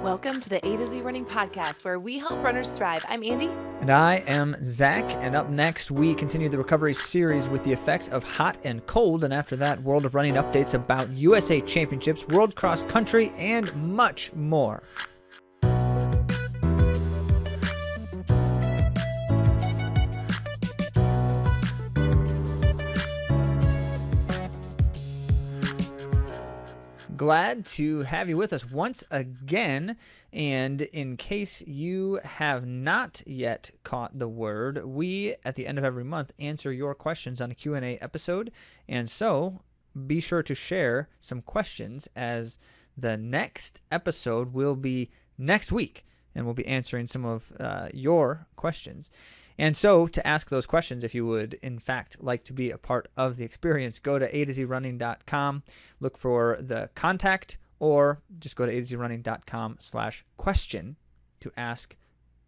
Welcome to the A to Z Running Podcast, where we help runners thrive. I'm Andy. And I am Zach, and up next we continue the recovery series with the effects of hot and cold, and after that, World of Running updates about USA Championships, World Cross Country, and much more. Glad to have you with us once again, and in case you have not yet caught the word, we, at the end of every month, answer your questions on a Q&A episode, and so be sure to share some questions, as the next episode will be next week, and we'll be answering some of your questions. And so to ask those questions, if you would, in fact, like to be a part of the experience, go to AtoZrunning.com, look for the contact, or just go to AtoZrunning.com/question to ask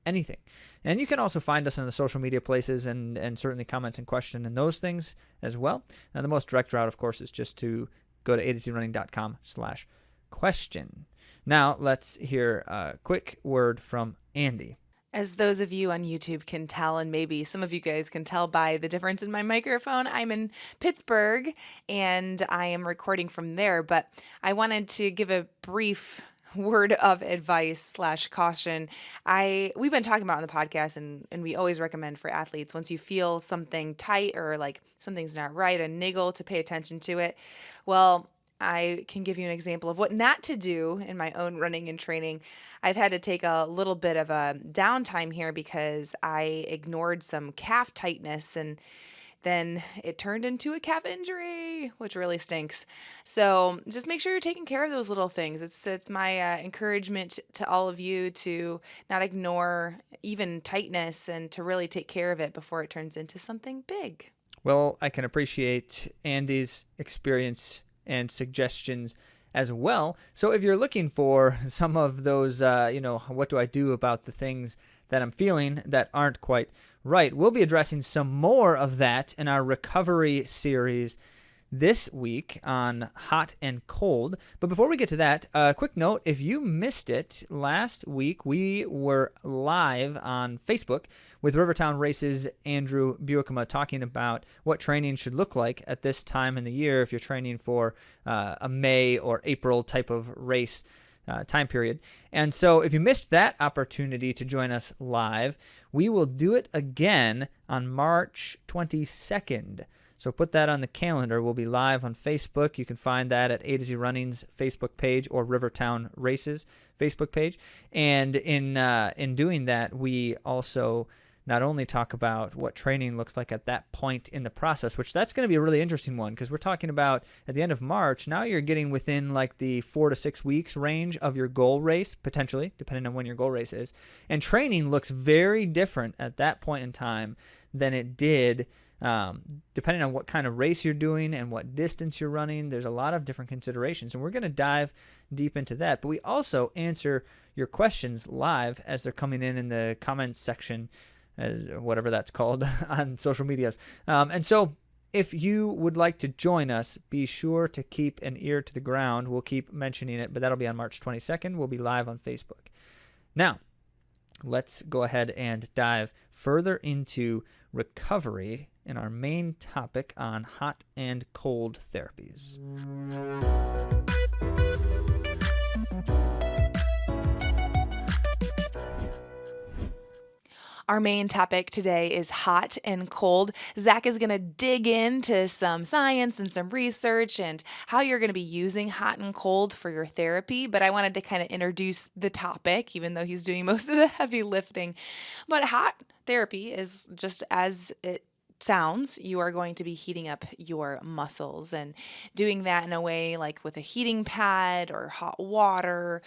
anything. And you can also find us on the social media places and certainly comment and question and those things as well. And the most direct route, of course, is just to go to AtoZrunning.com/question. Now, let's hear a quick word from Andy. As those of you on YouTube can tell, and maybe some of you guys can tell by the difference in my microphone, I'm in Pittsburgh and I am recording from there, but I wanted to give a brief word of advice / caution. We've been talking about on the podcast, and we always recommend for athletes, once you feel something tight or like something's not right, a niggle, to pay attention to it. Well, I can give you an example of what not to do in my own running and training. I've had to take a little bit of a downtime here because I ignored some calf tightness, and then it turned into a calf injury, which really stinks. So just make sure you're taking care of those little things. It's my encouragement to all of you to not ignore even tightness and to really take care of it before it turns into something big. Well, I can appreciate Andy's experience and suggestions as well. So if you're looking for some of those, what do I do about the things that I'm feeling that aren't quite right, we'll be addressing some more of that in our recovery series this week on hot and cold. But before we get to that, a quick note: if you missed it, last week we were live on Facebook with Rivertown Race's Andrew Buickema talking about what training should look like at this time in the year if you're training for a May or April type of race time period. And so if you missed that opportunity to join us live, we will do it again on March 22nd. So put that on the calendar. We'll be live on Facebook. You can find that at AtoZrunning's Facebook page or Rivertown Races Facebook page. And in doing that, we also not only talk about what training looks like at that point in the process, which that's going to be a really interesting one, because we're talking about at the end of March, now you're getting within like the 4 to 6 weeks range of your goal race, potentially, depending on when your goal race is. And training looks very different at that point in time than it did depending on what kind of race you're doing and what distance you're running. There's a lot of different considerations, and we're going to dive deep into that. But we also answer your questions live as they're coming in the comments section, as whatever that's called, on social medias. And so if you would like to join us, be sure to keep an ear to the ground. We'll keep mentioning it, but that'll be on March 22nd. We'll be live on Facebook. Now, let's go ahead and dive further into recovery in our main topic on hot and cold therapies. Our main topic today is hot and cold. Zach is going to dig into some science and some research and how you're going to be using hot and cold for your therapy. But I wanted to kind of introduce the topic, even though he's doing most of the heavy lifting. But hot therapy is just as it sounds. You are going to be heating up your muscles and doing that in a way like with a heating pad or hot water.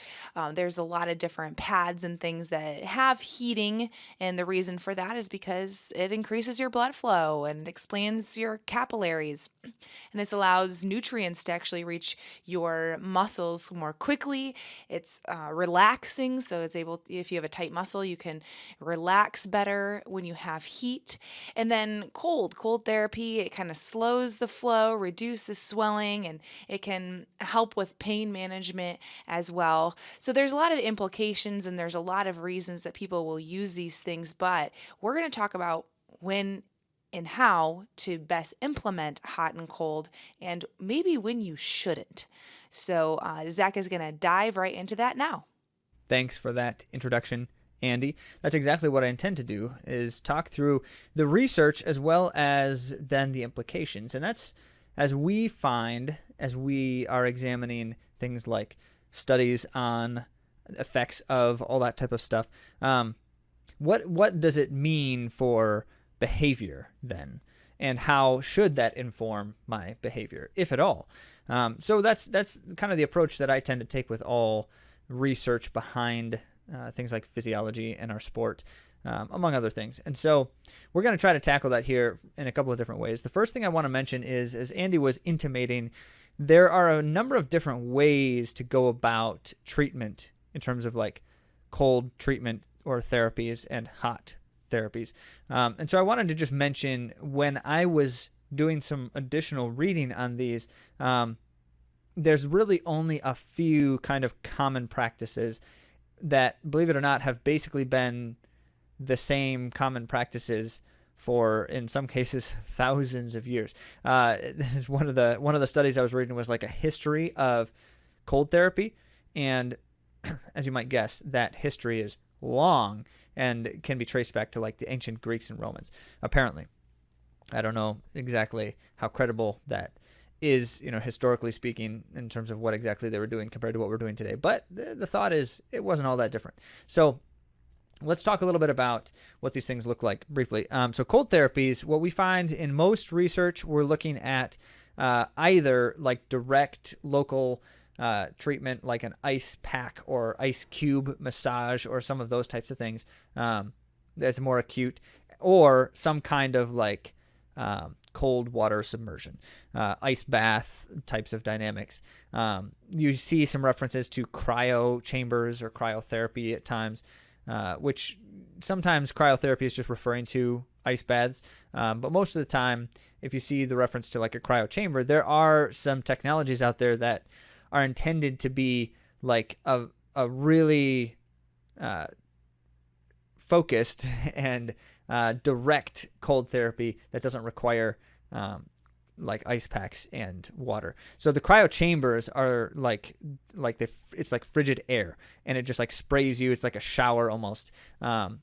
There's a lot of different pads and things that have heating, and the reason for that is because it increases your blood flow and it expands your capillaries. And this allows nutrients to actually reach your muscles more quickly. It's relaxing, so it's able, if you have a tight muscle, you can relax better when you have heat. And then Cold therapy, it kind of slows the flow, reduces swelling, and it can help with pain management as well. So there's a lot of implications and there's a lot of reasons that people will use these things, but we're going to talk about when and how to best implement hot and cold, and maybe when you shouldn't. So, Zach is going to dive right into that now. Thanks for that introduction, Andy. That's exactly what I intend to do, is talk through the research as well as then the implications. And that's as we are examining things like studies on effects of all that type of stuff. What does it mean for behavior then, and how should that inform my behavior, if at all? So that's kind of the approach that I tend to take with all research behind things like physiology and our sport, among other things. And so we're going to try to tackle that here in a couple of different ways. The first thing I want to mention is, as Andy was intimating, there are a number of different ways to go about treatment in terms of like cold treatment or therapies and hot therapies. And so I wanted to just mention, when I was doing some additional reading on these, there's really only a few kind of common practices that, believe it or not, have basically been the same common practices for, in some cases, thousands of years. One of the studies I was reading was like a history of cold therapy, and as you might guess, that history is long and can be traced back to like the ancient Greeks and Romans, apparently. I don't know exactly how credible that is, historically speaking, in terms of what exactly they were doing compared to what we're doing today. But the thought is it wasn't all that different. So let's talk a little bit about what these things look like briefly. So cold therapies, what we find in most research, we're looking at either like direct local treatment, like an ice pack or ice cube massage or some of those types of things, that's more acute, or some kind of like cold water submersion, ice bath types of dynamics. You see some references to cryo chambers or cryotherapy at times, which sometimes cryotherapy is just referring to ice baths. But most of the time, if you see the reference to like a cryo chamber, there are some technologies out there that are intended to be like a really focused and direct cold therapy that doesn't require like ice packs and water. So the cryo chambers are it's like frigid air, and it just like sprays you. It's like a shower almost, and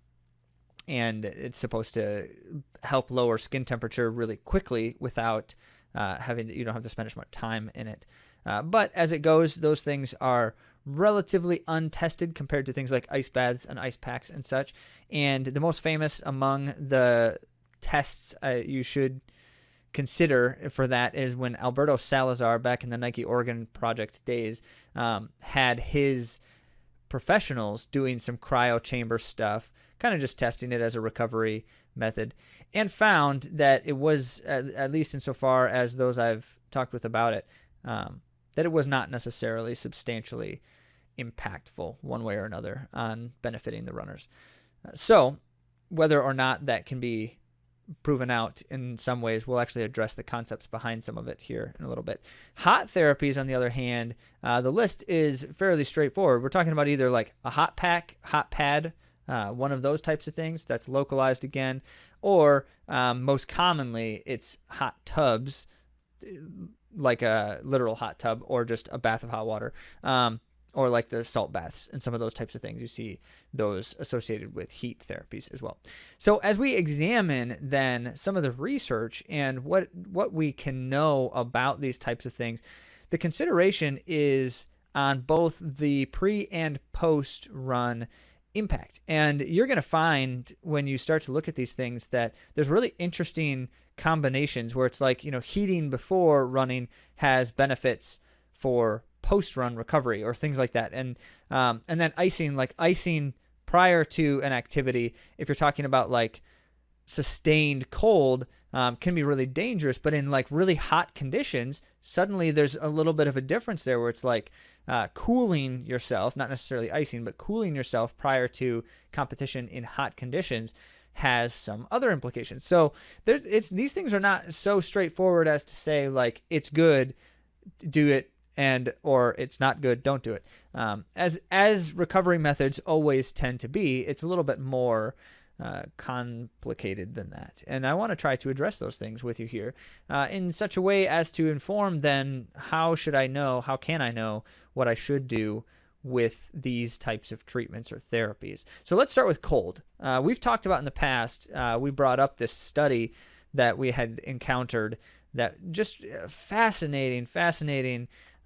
it's supposed to help lower skin temperature really quickly without you don't have to spend as much time in it. But as it goes, those things are relatively untested compared to things like ice baths and ice packs and such. And the most famous among the tests you should consider for that is when Alberto Salazar, back in the Nike Oregon Project days, had his professionals doing some cryo chamber stuff, kind of just testing it as a recovery method, and found that it was, at least insofar as those I've talked with about it, that it was not necessarily substantially impactful one way or another on benefiting the runners. So whether or not that can be proven out in some ways, we'll actually address the concepts behind some of it here in a little bit. Hot therapies, on the other hand, the list is fairly straightforward. We're talking about either like a hot pack, hot pad, one of those types of things that's localized again, or most commonly it's hot tubs, like a literal hot tub, or just a bath of hot water, or like the salt baths and some of those types of things. You see those associated with heat therapies as well. So as we examine then some of the research and what we can know about these types of things, the consideration is on both the pre and post run impact. And you're going to find when you start to look at these things that there's really interesting combinations where it's like, heating before running has benefits for post-run recovery or things like that. And then icing prior to an activity, if you're talking about like sustained cold, can be really dangerous. But in like really hot conditions, suddenly there's a little bit of a difference there where it's like cooling yourself, not necessarily icing, but cooling yourself prior to competition in hot conditions has some other implications. So these things are not so straightforward as to say like it's good, do it, and or it's not good, don't do it. As recovery methods always tend to be, it's a little bit more complicated than that. And I want to try to address those things with you here in such a way as to inform then how can I know what I should do with these types of treatments or therapies. So let's start with cold. We've talked about in the past, we brought up this study that we had encountered that just fascinating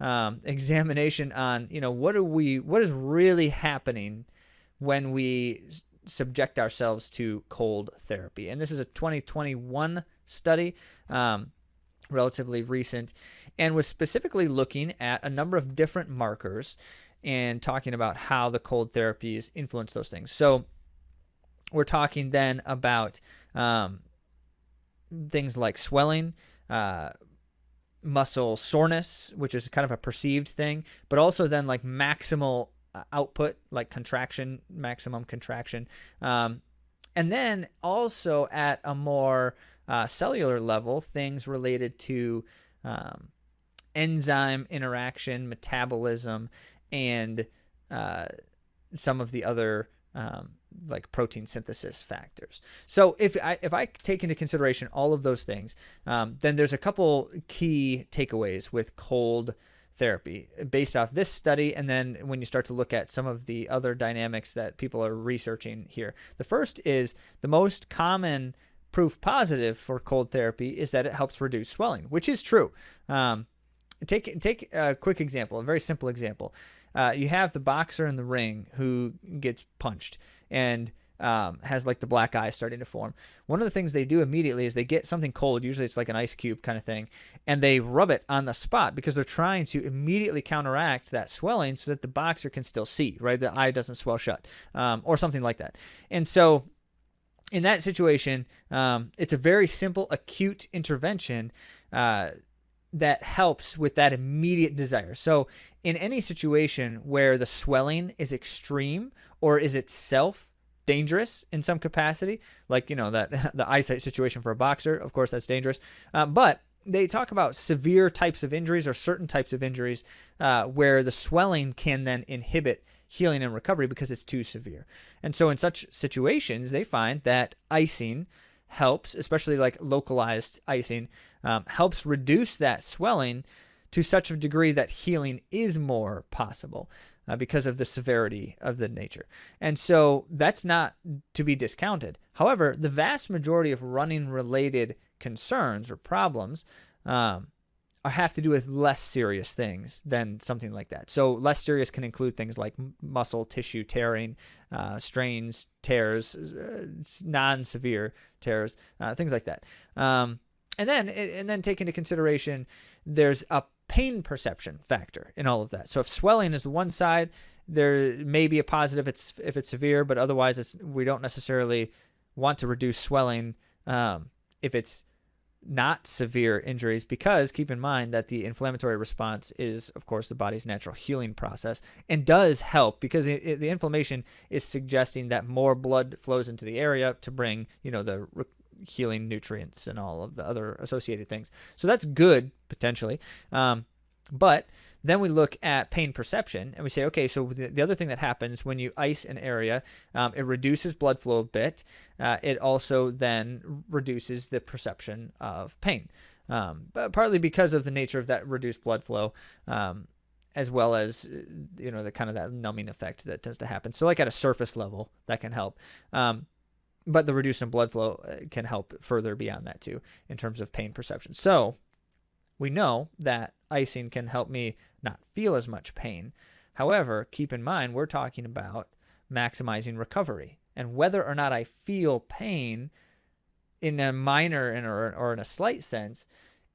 examination on, what is really happening when we subject ourselves to cold therapy. And this is a 2021 study, relatively recent, and was specifically looking at a number of different markers and talking about how the cold therapies influence those things. So we're talking then about things like swelling, muscle soreness, which is kind of a perceived thing, but also then like maximal output, like maximum contraction. And then also at a more cellular level, things related to enzyme interaction, metabolism, and some of the other like protein synthesis factors. So if I take into consideration all of those things, then there's a couple key takeaways with cold therapy based off this study, and then when you start to look at some of the other dynamics that people are researching here. The first is the most common proof positive for cold therapy is that it helps reduce swelling, which is true. Take a quick example, a very simple example. You have the boxer in the ring who gets punched and has like the black eye starting to form. One of the things they do immediately is they get something cold, usually it's like an ice cube kind of thing, and they rub it on the spot because they're trying to immediately counteract that swelling so that the boxer can still see, right? The eye doesn't swell shut, or something like that. And so in that situation, it's a very simple acute intervention that helps with that immediate desire. So in any situation where the swelling is extreme or is itself dangerous in some capacity, like, that the eyesight situation for a boxer, of course, that's dangerous. But they talk about severe types of injuries or certain types of injuries where the swelling can then inhibit healing and recovery because it's too severe. And so in such situations, they find that icing helps, especially like localized icing, helps reduce that swelling to such a degree that healing is more possible because of the severity of the nature. And so that's not to be discounted. However, the vast majority of running related concerns or problems have to do with less serious things than something like that. So less serious can include things like muscle tissue tearing, strains, tears, non-severe tears, things like that. And then take into consideration there's a pain perception factor in all of that. So if swelling is the one side, there may be a positive if it's severe, but otherwise we don't necessarily want to reduce swelling if it's not severe injuries, because keep in mind that the inflammatory response is, of course, the body's natural healing process and does help because the inflammation is suggesting that more blood flows into the area to bring, the healing nutrients and all of the other associated things. So that's good potentially. But then we look at pain perception and we say, okay, so the other thing that happens when you ice an area, it reduces blood flow a bit. It also then reduces the perception of pain, but partly because of the nature of that reduced blood flow, as well as, the kind of that numbing effect that tends to happen. So like at a surface level, that can help. But the reduction in blood flow can help further beyond that too, in terms of pain perception. So we know that icing can help me not feel as much pain. However, keep in mind, we're talking about maximizing recovery, and whether or not I feel pain in a minor or in a slight sense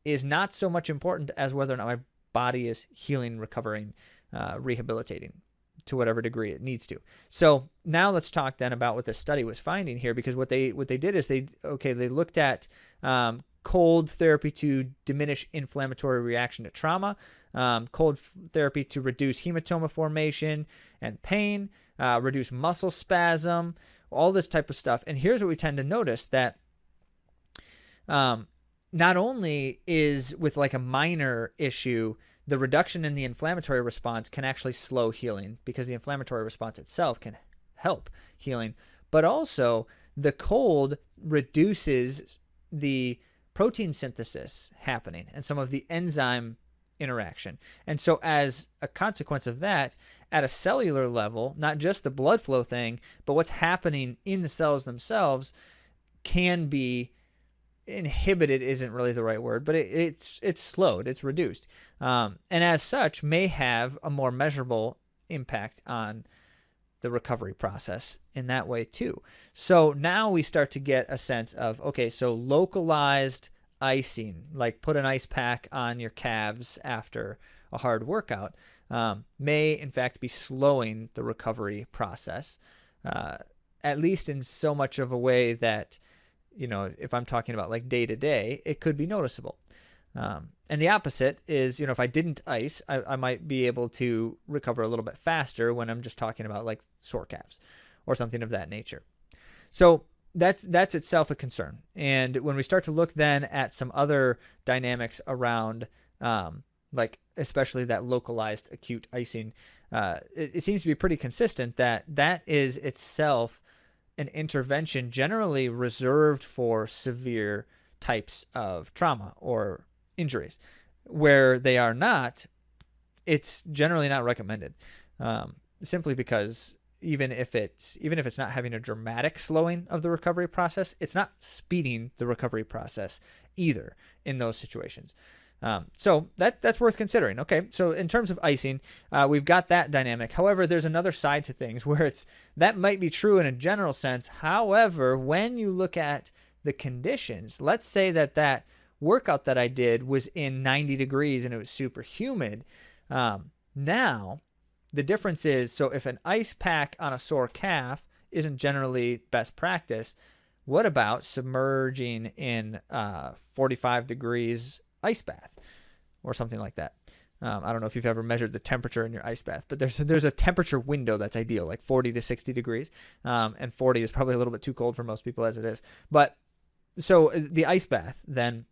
is not so much important as whether or not my body is healing, recovering, rehabilitating to whatever degree it needs to. So now let's talk then about what this study was finding here, because what they did is they looked at cold therapy to diminish inflammatory reaction to trauma, cold therapy to reduce hematoma formation and pain, reduce muscle spasm, all this type of stuff. And here's what we tend to notice, that not only is with like a minor issue, the reduction in the inflammatory response can actually slow healing because the inflammatory response itself can help healing, but also the cold reduces the protein synthesis happening and some of the enzyme interaction. And so as a consequence of that, at a cellular level, not just the blood flow thing, but what's happening in the cells themselves can be inhibited, isn't really the right word, but it's slowed, it's reduced. And as such may have a more measurable impact on the recovery process in that way too. So now we start to get a sense of, okay, so localized icing, like put an ice pack on your calves after a hard workout, may in fact be slowing the recovery process, at least in so much of a way that, if I'm talking about like day to day, it could be noticeable. And the opposite is, if I didn't ice, I might be able to recover a little bit faster when I'm just talking about like sore calves or something of that nature. So that's itself a concern. And when we start to look then at some other dynamics around, like especially that localized acute icing, it seems to be pretty consistent that is itself an intervention generally reserved for severe types of trauma or injuries. Where they are not, it's generally not recommended, simply because even if it's not having a dramatic slowing of the recovery process, it's not speeding the recovery process either in those situations. So that's worth considering. Okay, so in terms of icing, we've got that dynamic. However, there's another side to things where that might be true in a general sense. However, when you look at the conditions, let's say that workout that I did was in 90 degrees and it was super humid. Now, the difference is, so if an ice pack on a sore calf isn't generally best practice, what about submerging in 45 degrees ice bath or something like that? I don't know if you've ever measured the temperature in your ice bath, but there's a temperature window that's ideal, like 40 to 60 degrees. And 40 is probably a little bit too cold for most people as it is. But so the ice bath then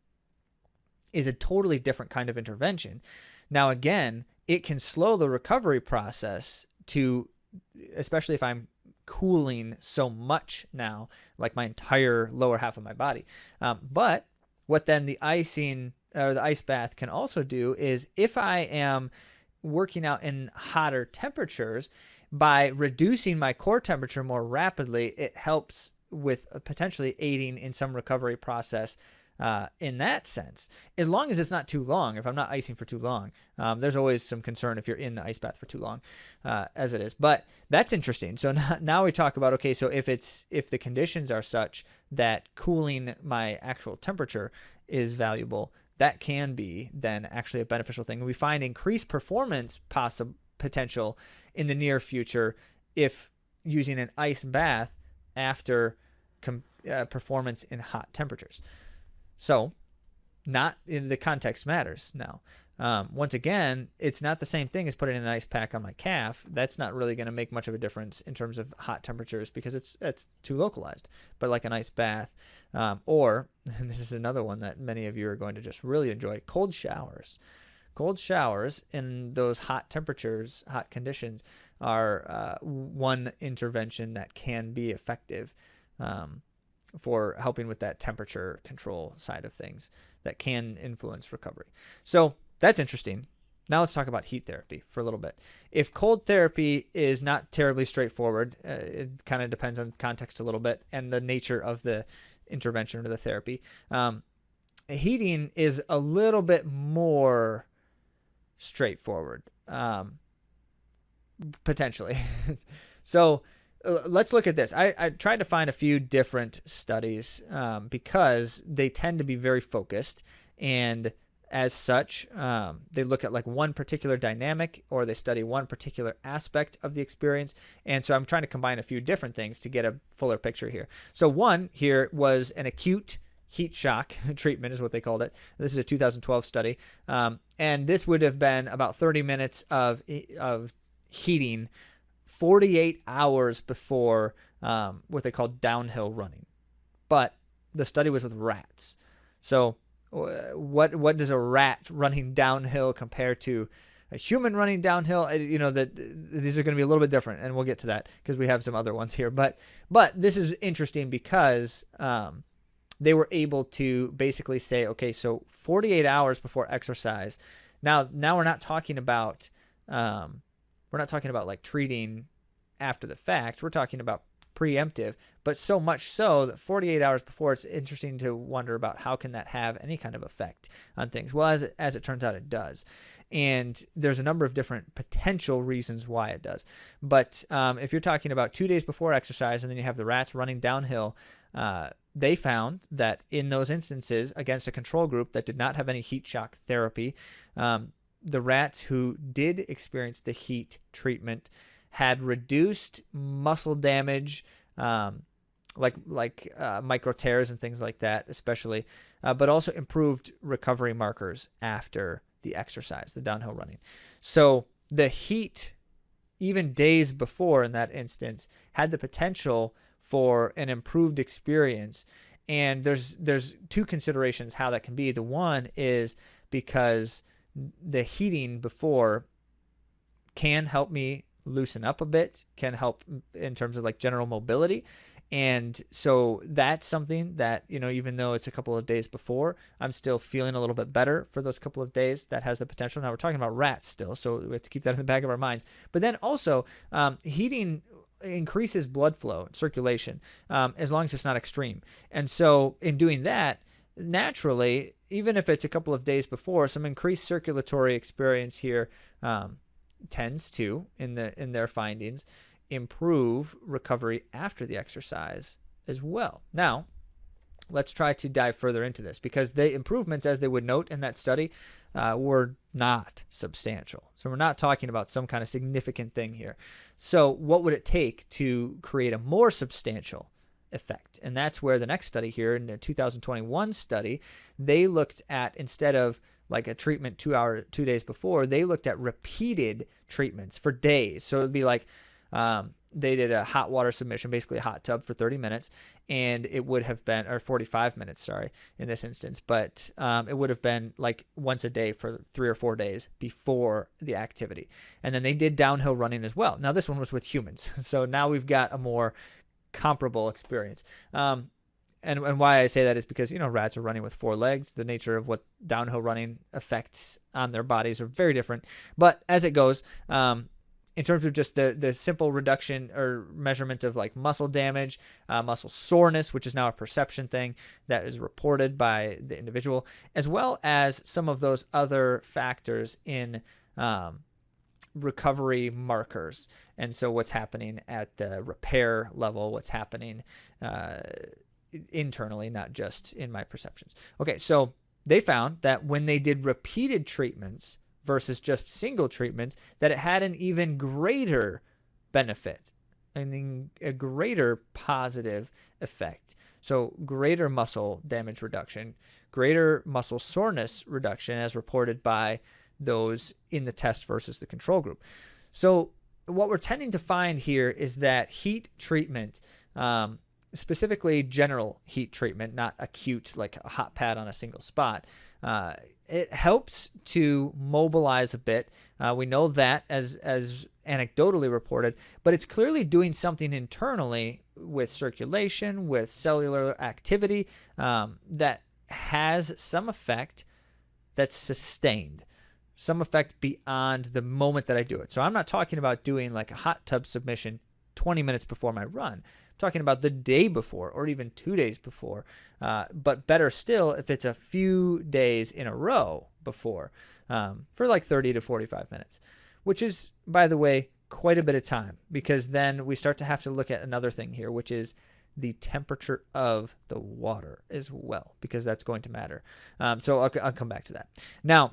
is a totally different kind of intervention. Now, again, it can slow the recovery process especially if I'm cooling so much now, like my entire lower half of my body. But what then the icing or the ice bath can also do is, if I am working out in hotter temperatures, by reducing my core temperature more rapidly, it helps with potentially aiding in some recovery process in that sense, as long as it's not too long. If I'm not icing for too long, there's always some concern if you're in the ice bath for too long, as it is. But that's interesting. So now we talk about, okay, so if the conditions are such that cooling my actual temperature is valuable, that can be then actually a beneficial thing. We find increased performance potential in the near future if using an ice bath after performance in hot temperatures. So not in the context matters now. Once again, it's not the same thing as putting an ice pack on my calf. That's not really going to make much of a difference in terms of hot temperatures because it's too localized. But like an ice bath, or, and this is another one that many of you are going to just really enjoy, cold showers. Cold showers in those hot temperatures, hot conditions, are one intervention that can be effective for helping with that temperature control side of things that can influence recovery. So that's interesting. Now let's talk about heat therapy for a little bit. If cold therapy is not terribly straightforward, it kind of depends on context a little bit and the nature of the intervention or the therapy. Heating is a little bit more straightforward, potentially. So let's look at this. I tried to find a few different studies because they tend to be very focused, and as such, they look at like one particular dynamic or they study one particular aspect of the experience. And so I'm trying to combine a few different things to get a fuller picture here. So one here was an acute heat shock treatment is what they called it. This is a 2012 study. And this would have been about 30 minutes of heating 48 hours before what they call downhill running. But the study was with rats. So what does a rat running downhill compare to a human running downhill? These are going to be a little bit different, and we'll get to that because we have some other ones here. But this is interesting because they were able to basically say, okay, so 48 hours before exercise. Now we're not talking about like treating after the fact. We're talking about preemptive, but so much so that 48 hours before, it's interesting to wonder about how can that have any kind of effect on things. Well, as it turns out, it does. And there's a number of different potential reasons why it does. But if you're talking about 2 days before exercise and then you have the rats running downhill, they found that in those instances against a control group that did not have any heat shock therapy, the rats who did experience the heat treatment had reduced muscle damage, like micro tears and things like that, especially, but also improved recovery markers after the exercise, the downhill running. So the heat, even days before in that instance, had the potential for an improved experience. And there's two considerations how that can be. The one is because the heating before can help me loosen up a bit, can help in terms of like general mobility. And so that's something that, even though it's a couple of days before, I'm still feeling a little bit better for those couple of days. That has the potential. Now we're talking about rats still, so we have to keep that in the back of our minds. But then also heating increases blood flow and circulation, as long as it's not extreme. And so in doing that, naturally, even if it's a couple of days before, some increased circulatory experience here tends to, in their findings, improve recovery after the exercise as well. Now, let's try to dive further into this, because the improvements, as they would note in that study, were not substantial. So we're not talking about some kind of significant thing here. So what would it take to create a more substantial effect? And that's where the next study here, in the 2021 study, they looked at, instead of like a treatment 2 days before, they looked at repeated treatments for days. So it'd be like they did a hot water submission, basically a hot tub for 30 minutes, and it would have been, or 45 minutes, sorry, in this instance, but it would have been like once a day for 3 or 4 days before the activity. And then they did downhill running as well. Now this one was with humans, so now we've got a more comparable experience. And why I say that is because, rats are running with 4 legs. The nature of what downhill running effects on their bodies are very different. But as it goes, in terms of just the simple reduction or measurement of like muscle damage, muscle soreness, which is now a perception thing that is reported by the individual, as well as some of those other factors in recovery markers. And so what's happening at the repair level, what's happening internally, not just in my perceptions. Okay, so they found that when they did repeated treatments versus just single treatments, that it had an even greater benefit, a greater positive effect. So greater muscle damage reduction, greater muscle soreness reduction, as reported by those in the test versus the control group. So what we're tending to find here is that heat treatment, specifically general heat treatment, not acute like a hot pad on a single spot, it helps to mobilize a bit. We know that as anecdotally reported, but it's clearly doing something internally with circulation, with cellular activity, that has some effect that's sustained, some effect beyond the moment that I do it. So I'm not talking about doing like a hot tub submission 20 minutes before my run. Talking about the day before or even 2 days before, but better still if it's a few days in a row before, for like 30 to 45 minutes, which is, by the way, quite a bit of time, because then we start to have to look at another thing here, which is the temperature of the water as well, because that's going to matter. So I'll come back to that. Now,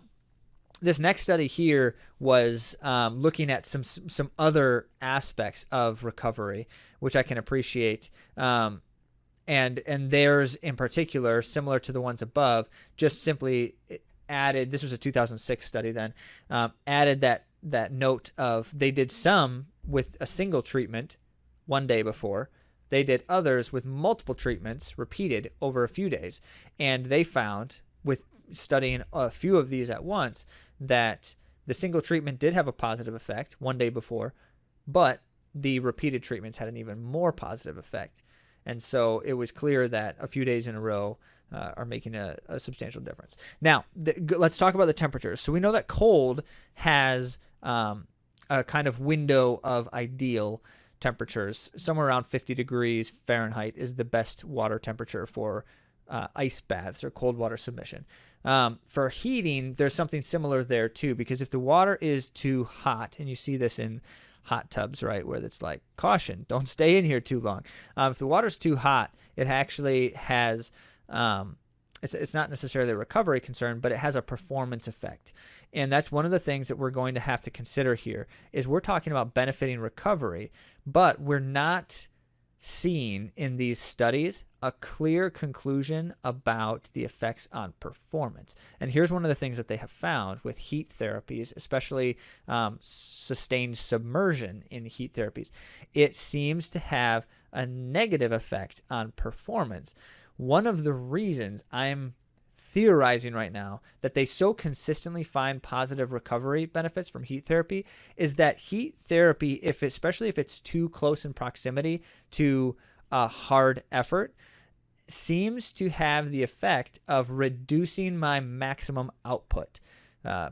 this next study here was looking at some other aspects of recovery, which I can appreciate. And theirs in particular, similar to the ones above, just simply added, this was a 2006 study then, added that note of they did some with a single treatment 1 day before, They did others with multiple treatments repeated over a few days. And they found, with studying a few of these at once, that the single treatment did have a positive effect one day before, but the repeated treatments had an even more positive effect. And so it was clear that a few days in a row are making a substantial difference. Now, let's talk about the temperatures. So we know that cold has a kind of window of ideal temperatures. Somewhere around 50 degrees Fahrenheit is the best water temperature for ice baths or cold water submission. For heating, there's something similar there too, because if the water is too hot, and you see this in hot tubs, right, where it's like, caution, don't stay in here too long. If the water's too hot, it actually has, it's not necessarily a recovery concern, but it has a performance effect. And that's one of the things that we're going to have to consider here, is we're talking about benefiting recovery, but we're not seeing in these studies a clear conclusion about the effects on performance. And here's one of the things that they have found with heat therapies, especially sustained submersion in heat therapies. It seems to have a negative effect on performance. One of the reasons I'm theorizing right now that they so consistently find positive recovery benefits from heat therapy is that heat therapy, especially if it's too close in proximity to a hard effort, seems to have the effect of reducing my maximum output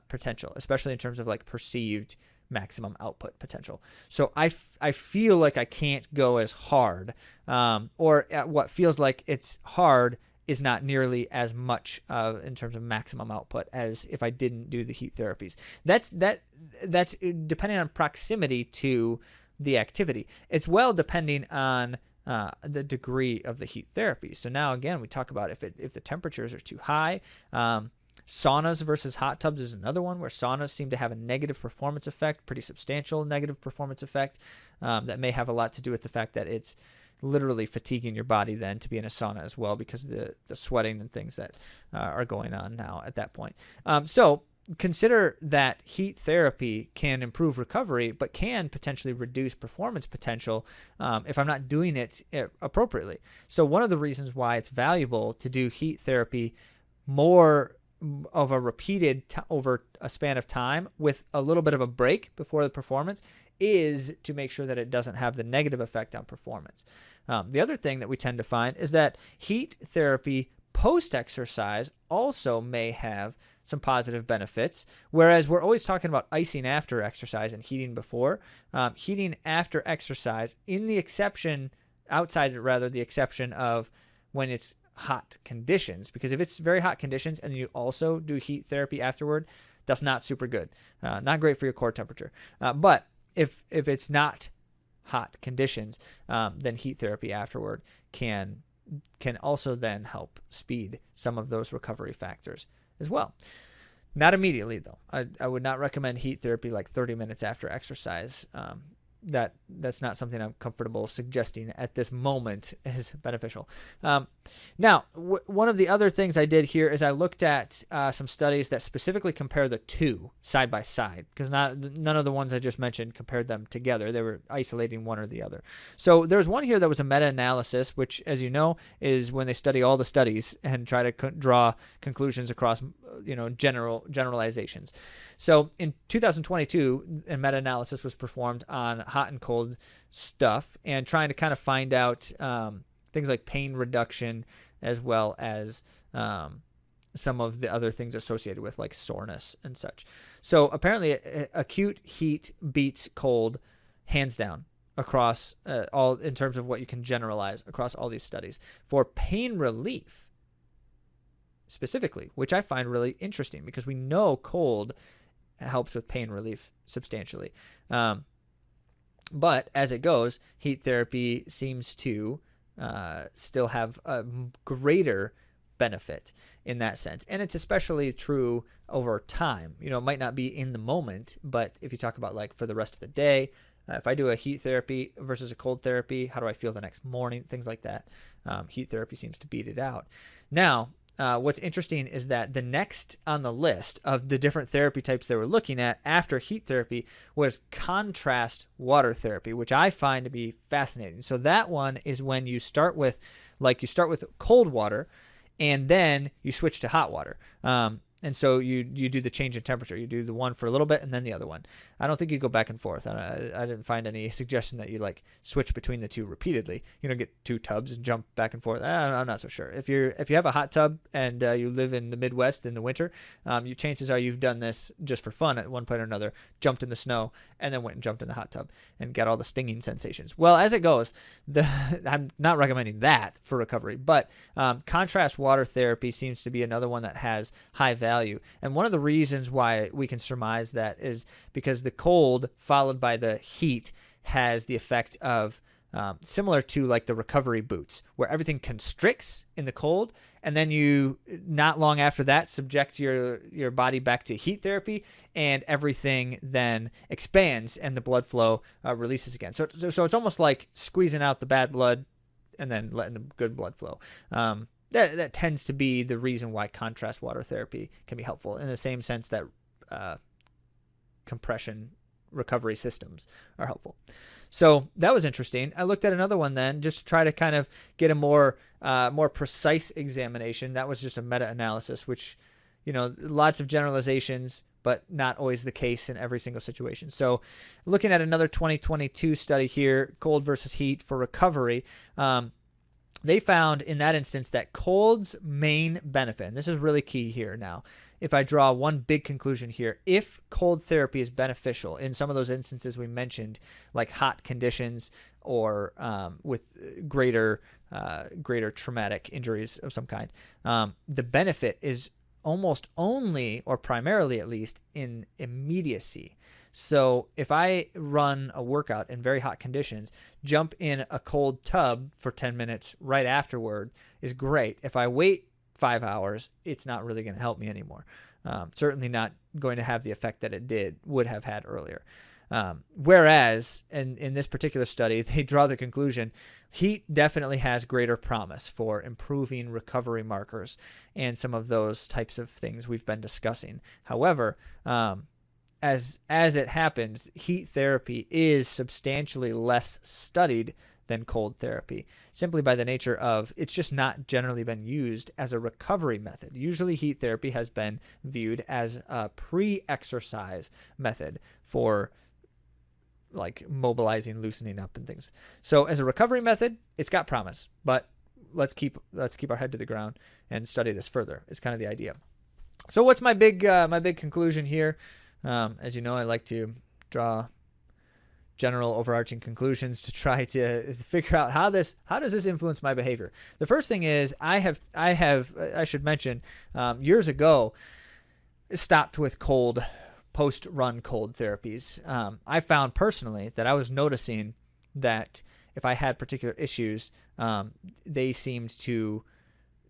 potential, especially in terms of like perceived maximum output potential. So I feel like I can't go as hard, or at what feels like it's hard is not nearly as much in terms of maximum output as if I didn't do the heat therapies. That's depending on proximity to the activity. It's well depending on the degree of the heat therapy. So now again, we talk about if the temperatures are too high. Saunas versus hot tubs is another one where saunas seem to have a negative performance effect, pretty substantial negative performance effect, that may have a lot to do with the fact that it's literally fatiguing your body then to be in a sauna as well, because of the sweating and things that are going on now at that point. So consider that heat therapy can improve recovery, but can potentially reduce performance potential if I'm not doing it appropriately. So one of the reasons why it's valuable to do heat therapy more of a repeated over a span of time with a little bit of a break before the performance is to make sure that it doesn't have the negative effect on performance. The other thing that we tend to find is that heat therapy post-exercise also may have some positive benefits, whereas we're always talking about icing after exercise and heating before. Heating after exercise, the exception of when it's hot conditions, because if it's very hot conditions and you also do heat therapy afterward, that's not super good. Not great for your core temperature. But if it's not hot conditions, then heat therapy afterward can also then help speed some of those recovery factors as well. Not immediately though. I would not recommend heat therapy like 30 minutes after exercise. That's not something I'm comfortable suggesting at this moment is beneficial. Now, one of the other things I did here is I looked at some studies that specifically compare the two side by side, because none of the ones I just mentioned compared them together. They were isolating one or the other. So there's one here that was a meta-analysis, which, as you know, is when they study all the studies and try to draw conclusions across generalizations. So in 2022, a meta-analysis was performed on hot and cold stuff and trying to kind of find out things like pain reduction, as well as some of the other things associated with like soreness and such. So apparently acute heat beats cold hands down across all, in terms of what you can generalize across all these studies. For pain relief specifically, which I find really interesting because we know cold helps with pain relief substantially. But as it goes, heat therapy seems to still have a greater benefit in that sense. And it's especially true over time. It might not be in the moment, but if you talk about like for the rest of the day, if I do a heat therapy versus a cold therapy, how do I feel the next morning? Things like that. Heat therapy seems to beat it out. Now, what's interesting is that the next on the list of the different therapy types they were looking at after heat therapy was contrast water therapy, which I find to be fascinating. So that one is when you start with cold water and then you switch to hot water. And so you do the change in temperature. You do the one for a little bit and then the other one. I don't think you go back and forth. I didn't find any suggestion that you like switch between the two repeatedly. You don't get two tubs and jump back and forth. I'm not so sure. If you have a hot tub and you live in the Midwest in the winter, your chances are you've done this just for fun at one point or another, jumped in the snow and then went and jumped in the hot tub and got all the stinging sensations. Well, as it goes, I'm not recommending that for recovery, but contrast water therapy seems to be another one that has high value. And one of the reasons why we can surmise that is because the cold followed by the heat has the effect of similar to like the recovery boots, where everything constricts in the cold, and then you not long after that subject your body back to heat therapy, and everything then expands and the blood flow releases again. So it's almost like squeezing out the bad blood and then letting the good blood flow. That tends to be the reason why contrast water therapy can be helpful, in the same sense that compression recovery systems are helpful. So that was interesting. I looked at another one then just to try to kind of get a more precise examination. That was just a meta-analysis, which, lots of generalizations, but not always the case in every single situation. So looking at another 2022 study here, cold versus heat for recovery, they found in that instance that cold's main benefit, and this is really key here now, if I draw one big conclusion here, if cold therapy is beneficial in some of those instances we mentioned, like hot conditions or with greater traumatic injuries of some kind, the benefit is almost only, or primarily at least, in immediacy. So if I run a workout in very hot conditions, jump in a cold tub for 10 minutes right afterward is great. If I wait 5 hours, it's not really going to help me anymore. Certainly not going to have the effect that it would have had earlier. Whereas in this particular study, they draw the conclusion, heat definitely has greater promise for improving recovery markers and some of those types of things we've been discussing. However, as it happens, heat therapy is substantially less studied than cold therapy, simply by the nature of it's just not generally been used as a recovery method. Usually heat therapy has been viewed as a pre-exercise method for like mobilizing, loosening up and things. So as a recovery method, it's got promise, but let's keep our head to the ground and study this further. It's kind of the idea. So what's my big conclusion here? As you know, I like to draw general overarching conclusions to try to figure out how does this influence my behavior. The first thing is I should mention, years ago, stopped with post-run cold therapies. I found personally that I was noticing that if I had particular issues, they seemed to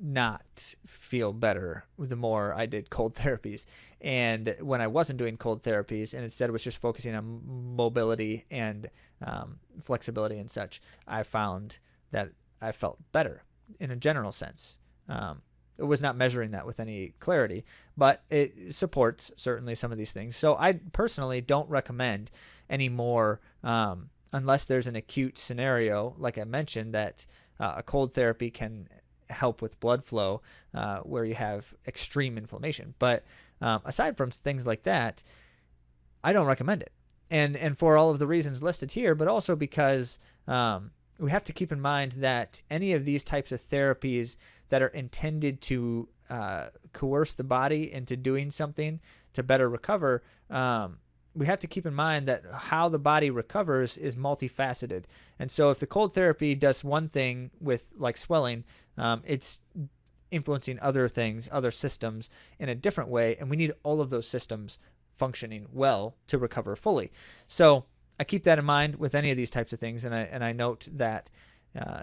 not feel better the more I did cold therapies. And when I wasn't doing cold therapies and instead was just focusing on mobility and flexibility and such, I found that I felt better in a general sense. It was not measuring that with any clarity, but it supports certainly some of these things. So I personally don't recommend any more unless there's an acute scenario, like I mentioned, that a cold therapy can help with blood flow where you have extreme inflammation. But aside from things like that, I don't recommend it. And for all of the reasons listed here, but also because we have to keep in mind that any of these types of therapies that are intended to coerce the body into doing something to better recover, we have to keep in mind that how the body recovers is multifaceted. And so if the cold therapy does one thing with like swelling, it's influencing other things, other systems in a different way. And we need all of those systems functioning well to recover fully. So I keep that in mind with any of these types of things. And I note that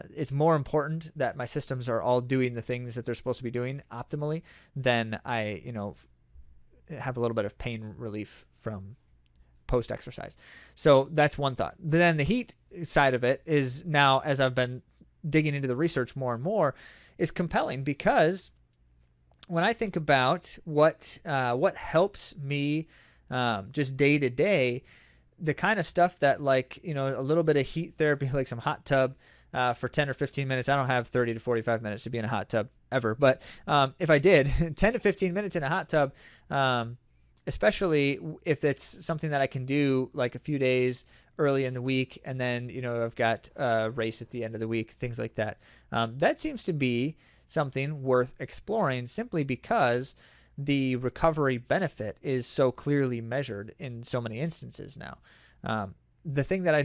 it's more important that my systems are all doing the things that they're supposed to be doing optimally than I, have a little bit of pain relief from post-exercise. So that's one thought. But then the heat side of it is now, as I've been digging into the research more and more, is compelling because when I think about what helps me just day to day, the kind of stuff that, like, a little bit of heat therapy, like some hot tub for 10 or 15 minutes. I don't have 30 to 45 minutes to be in a hot tub ever, but if I did 10 to 15 minutes in a hot tub, especially if it's something that I can do like a few days early in the week, and then I've got a race at the end of the week, things like that. That seems to be something worth exploring, simply because the recovery benefit is so clearly measured in so many instances now. The thing that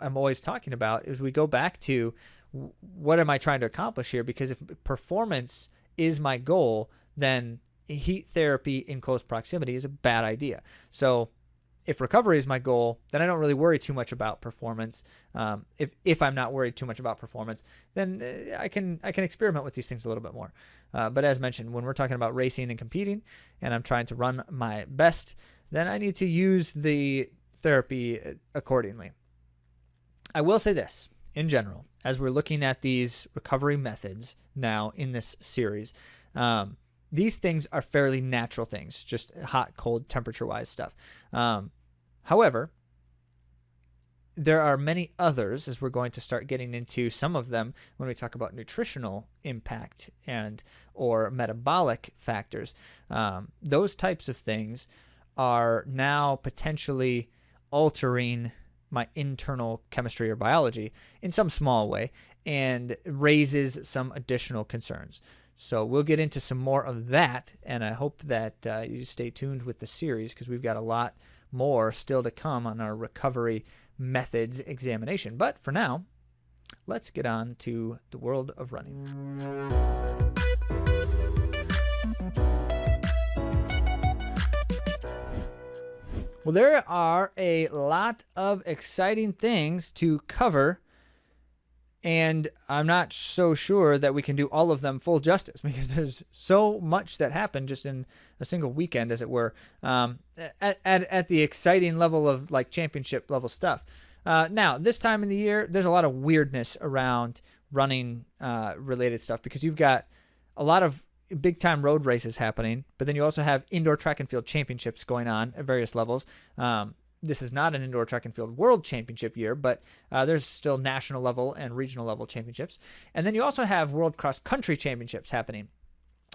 I'm always talking about is we go back to, what am I trying to accomplish here? Because if performance is my goal, then heat therapy in close proximity is a bad idea. So if recovery is my goal, then I don't really worry too much about performance. If I'm not worried too much about performance, then I can experiment with these things a little bit more. But as mentioned, when we're talking about racing and competing, and I'm trying to run my best, then I need to use the therapy accordingly. I will say this, in general, as we're looking at these recovery methods now in this series, these things are fairly natural things, just hot, cold, temperature-wise stuff. However, there are many others, as we're going to start getting into some of them when we talk about nutritional impact or metabolic factors. Those types of things are now potentially altering my internal chemistry or biology in some small way, and raises some additional concerns. So we'll get into some more of that, and I hope that you stay tuned with the series, because we've got a lot more still to come on our recovery methods examination. But for now, let's get on to the world of running. Well, there are a lot of exciting things to cover, and I'm not so sure that we can do all of them full justice, because there's so much that happened just in a single weekend, as it were, at the exciting level of like championship level stuff. Now, this time in the year, there's a lot of weirdness around running related stuff, because you've got a lot of big time road races happening, but then you also have indoor track and field championships going on at various levels. This is not an indoor track and field world championship year, but there's still national level and regional level championships. And then you also have world cross country championships happening.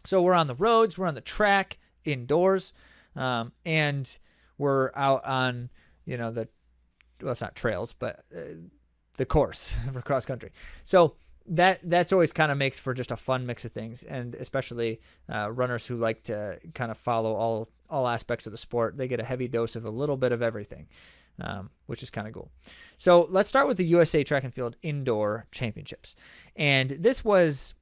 So we're on the roads, we're on the track, indoors, and we're out on, it's not trails, but the course for cross country. So that's always kind of makes for just a fun mix of things, and especially runners who like to kind of follow all aspects of the sport. They get a heavy dose of a little bit of everything, which is kind of cool. So let's start with the USA Track and Field Indoor Championships. And this was,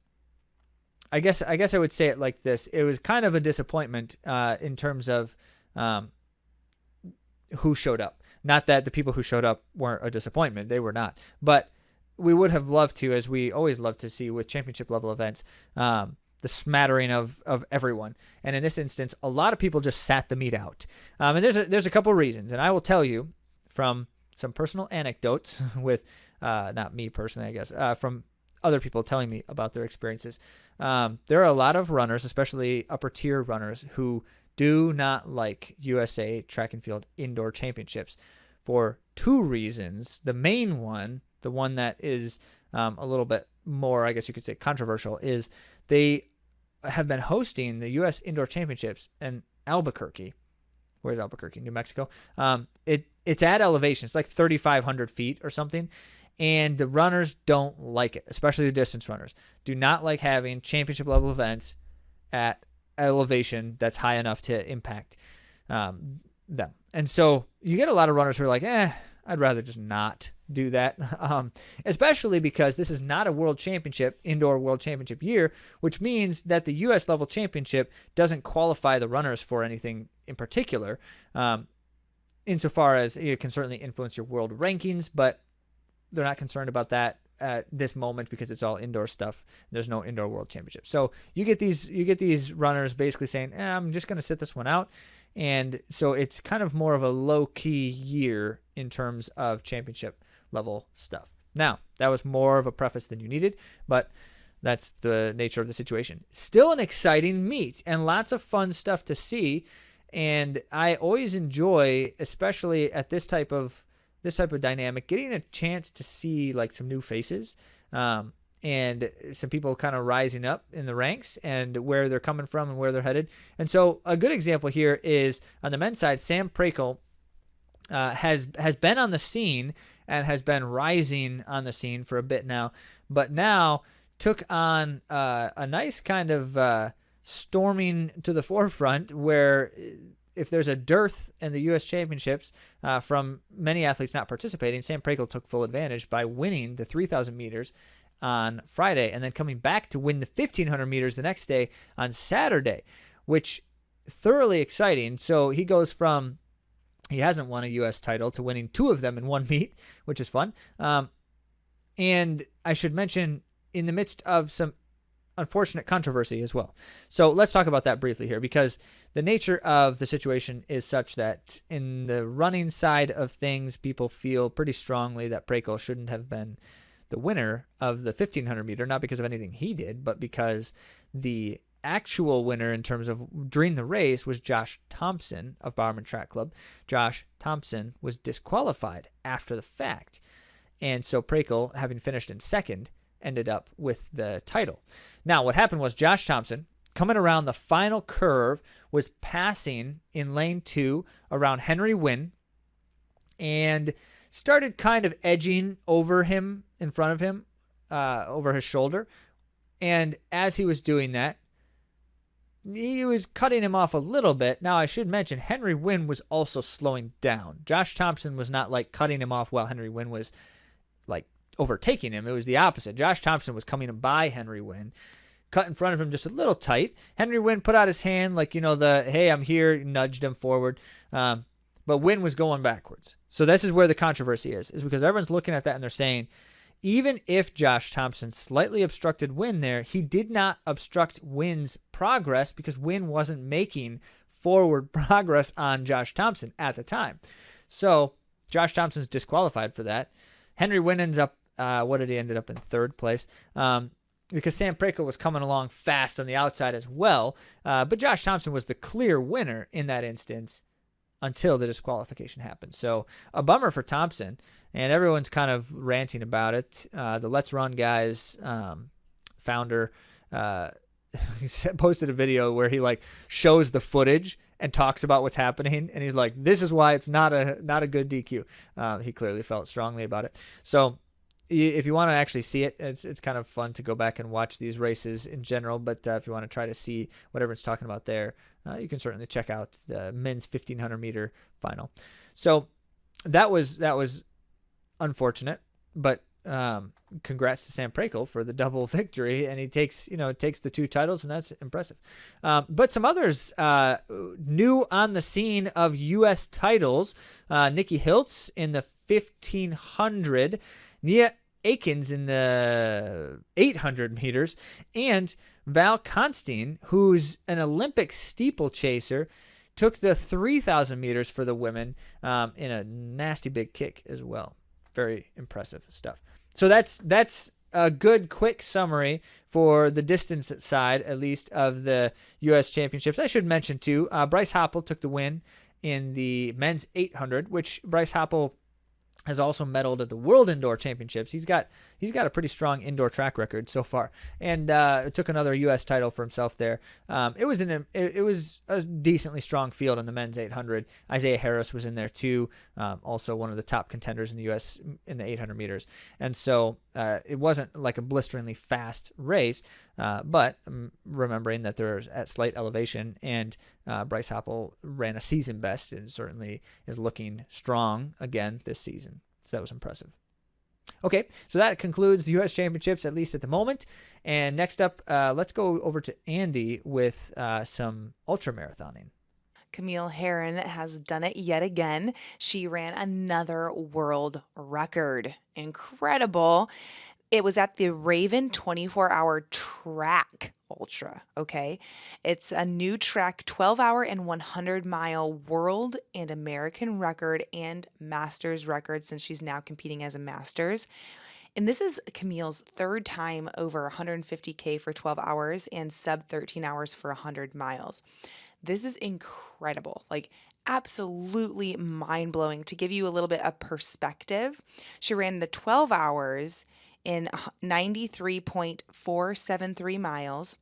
I guess I would say it like this. It was kind of a disappointment in terms of who showed up. Not that the people who showed up weren't a disappointment. They were not. But we would have loved to, as we always love to see with championship level events, the smattering of everyone. And in this instance, a lot of people just sat the meet out. And there's a couple of reasons. And I will tell you from some personal anecdotes with, not me personally, I guess, from other people telling me about their experiences. There are a lot of runners, especially upper tier runners, who do not like USA Track and Field Indoor Championships for two reasons. The main one, the one that is a little bit more, I guess you could say, controversial, is they have been hosting the U.S. Indoor Championships in Albuquerque. Where's Albuquerque? New Mexico. It's at elevation. It's like 3,500 feet or something. And the runners don't like it, especially the distance runners. Do not like having championship level events at elevation that's high enough to impact them. And so you get a lot of runners who are like, I'd rather just not do that, especially because this is not a world championship, indoor world championship year, which means that the U.S. level championship doesn't qualify the runners for anything in particular, insofar as it can certainly influence your world rankings, but they're not concerned about that at this moment because it's all indoor stuff. There's no indoor world championship. So you get these runners basically saying, I'm just going to sit this one out. And so it's kind of more of a low-key year in terms of championship level stuff. Now, that was more of a preface than you needed, but That's the nature of the situation. Still an exciting meet and lots of fun stuff to see. And I always enjoy, especially at this type of dynamic, getting a chance to see like some new faces, and some people kind of rising up in the ranks and where they're coming from and where they're headed. And so a good example here is on the men's side, Sam Prakel has been on the scene and has been rising on the scene for a bit now, but now took on a nice kind of storming to the forefront where if there's a dearth in the U.S. championships from many athletes not participating, Sam Prakel took full advantage by winning the 3,000 meters on Friday and then coming back to win the 1,500 meters the next day on Saturday, which thoroughly exciting. So he goes from he hasn't won a U.S. title to winning 2 of them in one meet, which is fun. And I should mention in the midst of some unfortunate controversy as well. So let's talk about that briefly here, because the nature of the situation is such that in the running side of things, people feel pretty strongly that Prakel shouldn't have been the winner of the 1,500 meter, not because of anything he did, but because the actual winner in terms of during the race was Josh Thompson of Bowerman Track Club. Josh Thompson was disqualified after the fact. And so Prakel, having finished in second, ended up with the title. Now, what happened was Josh Thompson, coming around the final curve, was passing in lane 2 around Henry Wynn and started kind of edging over him, in front of him, over his shoulder. And as he was doing that, he was cutting him off a little bit. Now, I should mention, Henry Wynn was also slowing down. Josh Thompson was not like cutting him off while Henry Wynn was like overtaking him. It was the opposite. Josh Thompson was coming by Henry Wynn, cut in front of him just a little tight. Henry Wynn put out his hand like, hey, I'm here, nudged him forward. But Wynn was going backwards. So this is where the controversy is because everyone's looking at that and they're saying, even if Josh Thompson slightly obstructed Wynn there, he did not obstruct Wynn's progress because Wynn wasn't making forward progress on Josh Thompson at the time. So Josh Thompson's disqualified for that. Henry Wynn ends up, what did he end up in third place? Because Sam Prakel was coming along fast on the outside as well. But Josh Thompson was the clear winner in that instance until the disqualification happened. So a bummer for Thompson, and everyone's kind of ranting about it. The Let's Run guys founder he posted a video where he like shows the footage and talks about what's happening, and he's like, "This is why it's not a good DQ." He clearly felt strongly about it. So if you want to actually see it, it's kind of fun to go back and watch these races in general. But if you want to try to see whatever it's talking about there, you can certainly check out the men's 1,500 meter final. So that was unfortunate, but congrats to Sam Prakel for the double victory, and he takes the 2 titles, and that's impressive. But some others new on the scene of U.S. titles: Nikki Hiltz in the 1,500. Nia Akins in the 800 meters, and Val Constein, who's an Olympic steeplechaser, took the 3,000 meters for the women in a nasty big kick as well. Very impressive stuff. So that's a good quick summary for the distance side, at least, of the U.S. championships. I should mention, too, Bryce Hoppel took the win in the men's 800, which Bryce Hoppel has also medaled at the World Indoor Championships. He's got a pretty strong indoor track record so far, and took another U.S. title for himself there. It was a decently strong field in the men's 800. Isaiah Harris was in there too, also one of the top contenders in the U.S. in the 800 meters. And so it wasn't like a blisteringly fast race, but remembering that they're at slight elevation, and Bryce Hoppel ran a season best and certainly is looking strong again this season. So that was impressive. Okay, so that concludes the U.S. Championships, at least at the moment. And next up, let's go over to Andy with some ultramarathoning. Camille Herron has done it yet again. She ran another world record. Incredible. It was at the Raven 24-hour track ultra, okay? It's a new track 12-hour and 100-mile world and American record and masters record, since she's now competing as a masters. And this is Camille's third time over 150K for 12 hours and sub 13 hours for 100 miles. This is incredible, like absolutely mind blowing. To give you a little bit of perspective, she ran the 12 hours in 93.473 miles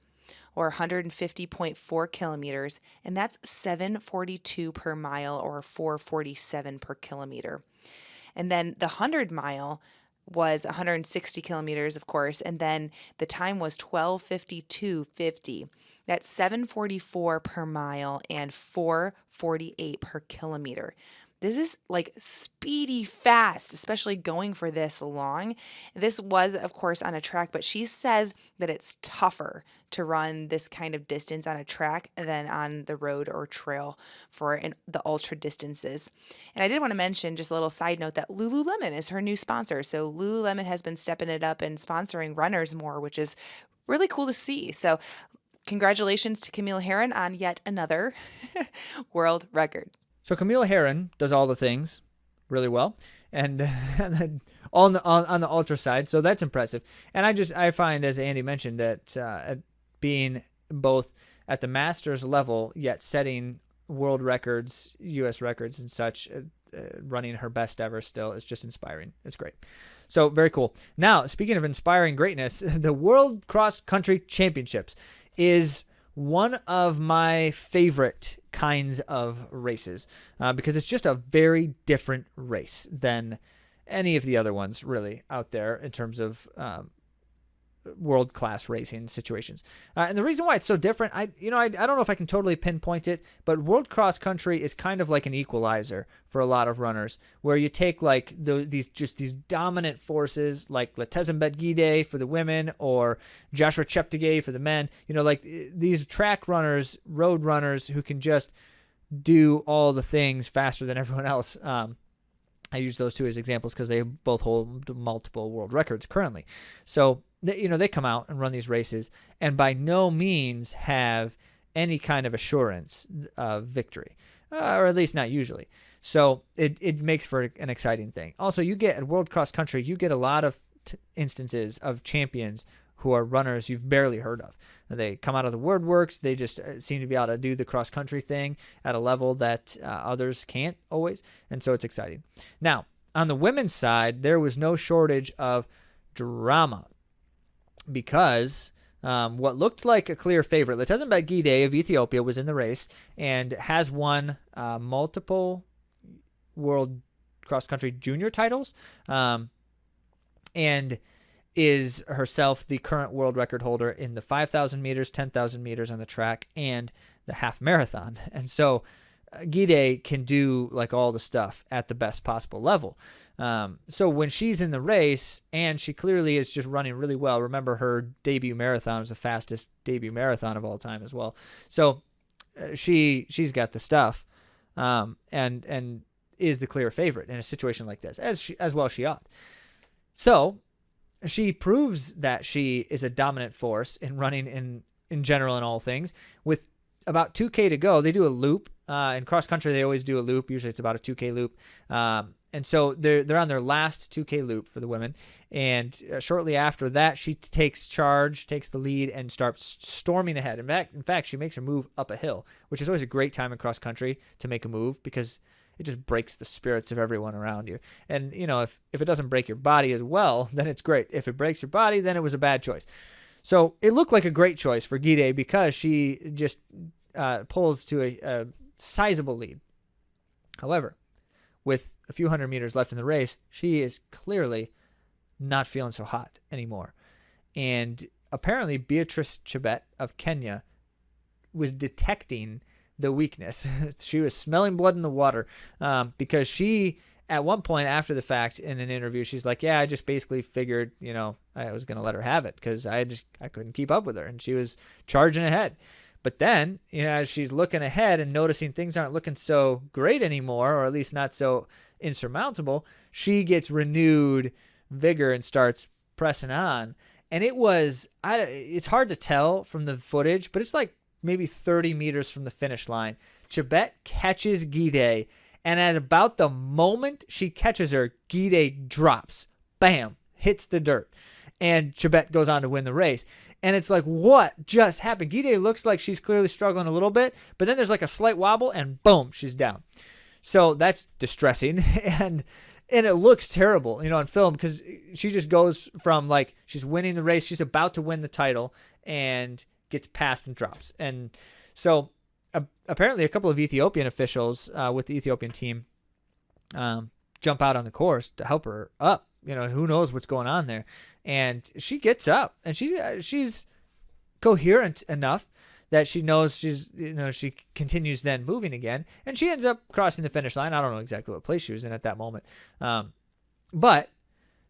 or 150.4 kilometers, and that's 742 per mile or 447 per kilometer. And then the 100 mile was 160 kilometers, of course, and then the time was 12:52:50. That's 744 per mile and 448 per kilometer. This is like speedy fast, especially going for this long. This was, of course, on a track, but she says that it's tougher to run this kind of distance on a track than on the road or trail for the ultra distances. And I did want to mention, just a little side note, that Lululemon is her new sponsor. So Lululemon has been stepping it up and sponsoring runners more, which is really cool to see. So congratulations to Camille Herron on yet another world record. So Camille Herron does all the things really well, and then on the ultra side, so that's impressive. And I find, as Andy mentioned, that being both at the masters level yet setting world records, U.S. records, and such, running her best ever still is just inspiring. It's great. So very cool. Now, speaking of inspiring greatness, the World Cross Country Championships is one of my favorite kinds of races because it's just a very different race than any of the other ones really out there in terms of world-class racing situations. And the reason why it's so different, I don't know if I can totally pinpoint it, but World Cross Country is kind of like an equalizer for a lot of runners, where you take like these dominant forces like Letesenbet Gide for the women or Joshua Cheptegei for the men, like these track runners, road runners who can just do all the things faster than everyone else. I use those two as examples because they both hold multiple world records currently. So they come out and run these races and by no means have any kind of assurance of victory, or at least not usually. So it makes for an exciting thing. Also, you get at World Cross Country, you get a lot of instances of champions who are runners you've barely heard of. They come out of the WordWorks. They just seem to be able to do the cross country thing at a level that others can't always. And so it's exciting. Now, on the women's side, there was no shortage of drama because what looked like a clear favorite, Letesenbet Gide of Ethiopia, was in the race and has won multiple world cross country junior titles, and is herself the current world record holder in the 5,000 meters, 10,000 meters on the track, and the half marathon. And so Gide can do like all the stuff at the best possible level. So when she's in the race, and she clearly is just running really well. Remember, her debut marathon was the fastest debut marathon of all time as well. So she's got the stuff, and is the clear favorite in a situation like this, as well she ought. So she proves that she is a dominant force in running in general in all things. With about 2K to go, they do a loop. In cross country, they always do a loop. Usually it's about a 2K loop. And so they're on their last 2K loop for the women. And shortly after that, she takes the lead, and starts storming ahead. In fact, she makes her move up a hill, which is always a great time in cross country to make a move because it just breaks the spirits of everyone around you. And, if it doesn't break your body as well, then it's great. If it breaks your body, then it was a bad choice. So it looked like a great choice for Gide because she just pulls to a sizable lead. However, with a few hundred meters left in the race, she is clearly not feeling so hot anymore. And apparently Beatrice Chebet of Kenya was detecting the weakness. She was smelling blood in the water, because she, at one point after the fact in an interview, she's like, yeah, I just basically figured, I was going to let her have it because I couldn't keep up with her, and she was charging ahead. But then, as she's looking ahead and noticing things aren't looking so great anymore, or at least not so insurmountable, she gets renewed vigor and starts pressing on. And it's hard to tell from the footage, but it's like maybe 30 meters from the finish line. Chebet catches Gide, and at about the moment she catches her, Gide drops. Bam! hits the dirt, and Chibet goes on to win the race. And it's like, what just happened? Gide looks like she's clearly struggling a little bit, but then there's like a slight wobble, and boom, she's down. So that's distressing, and it looks terrible, on film, because she just goes from like she's winning the race, she's about to win the title, and gets passed and drops. And so apparently a couple of Ethiopian officials with the Ethiopian team jump out on the course to help her up. Who knows what's going on there. And she gets up, and she's coherent enough that she knows she continues then moving again, and she ends up crossing the finish line. I don't know exactly what place she was in at that moment. But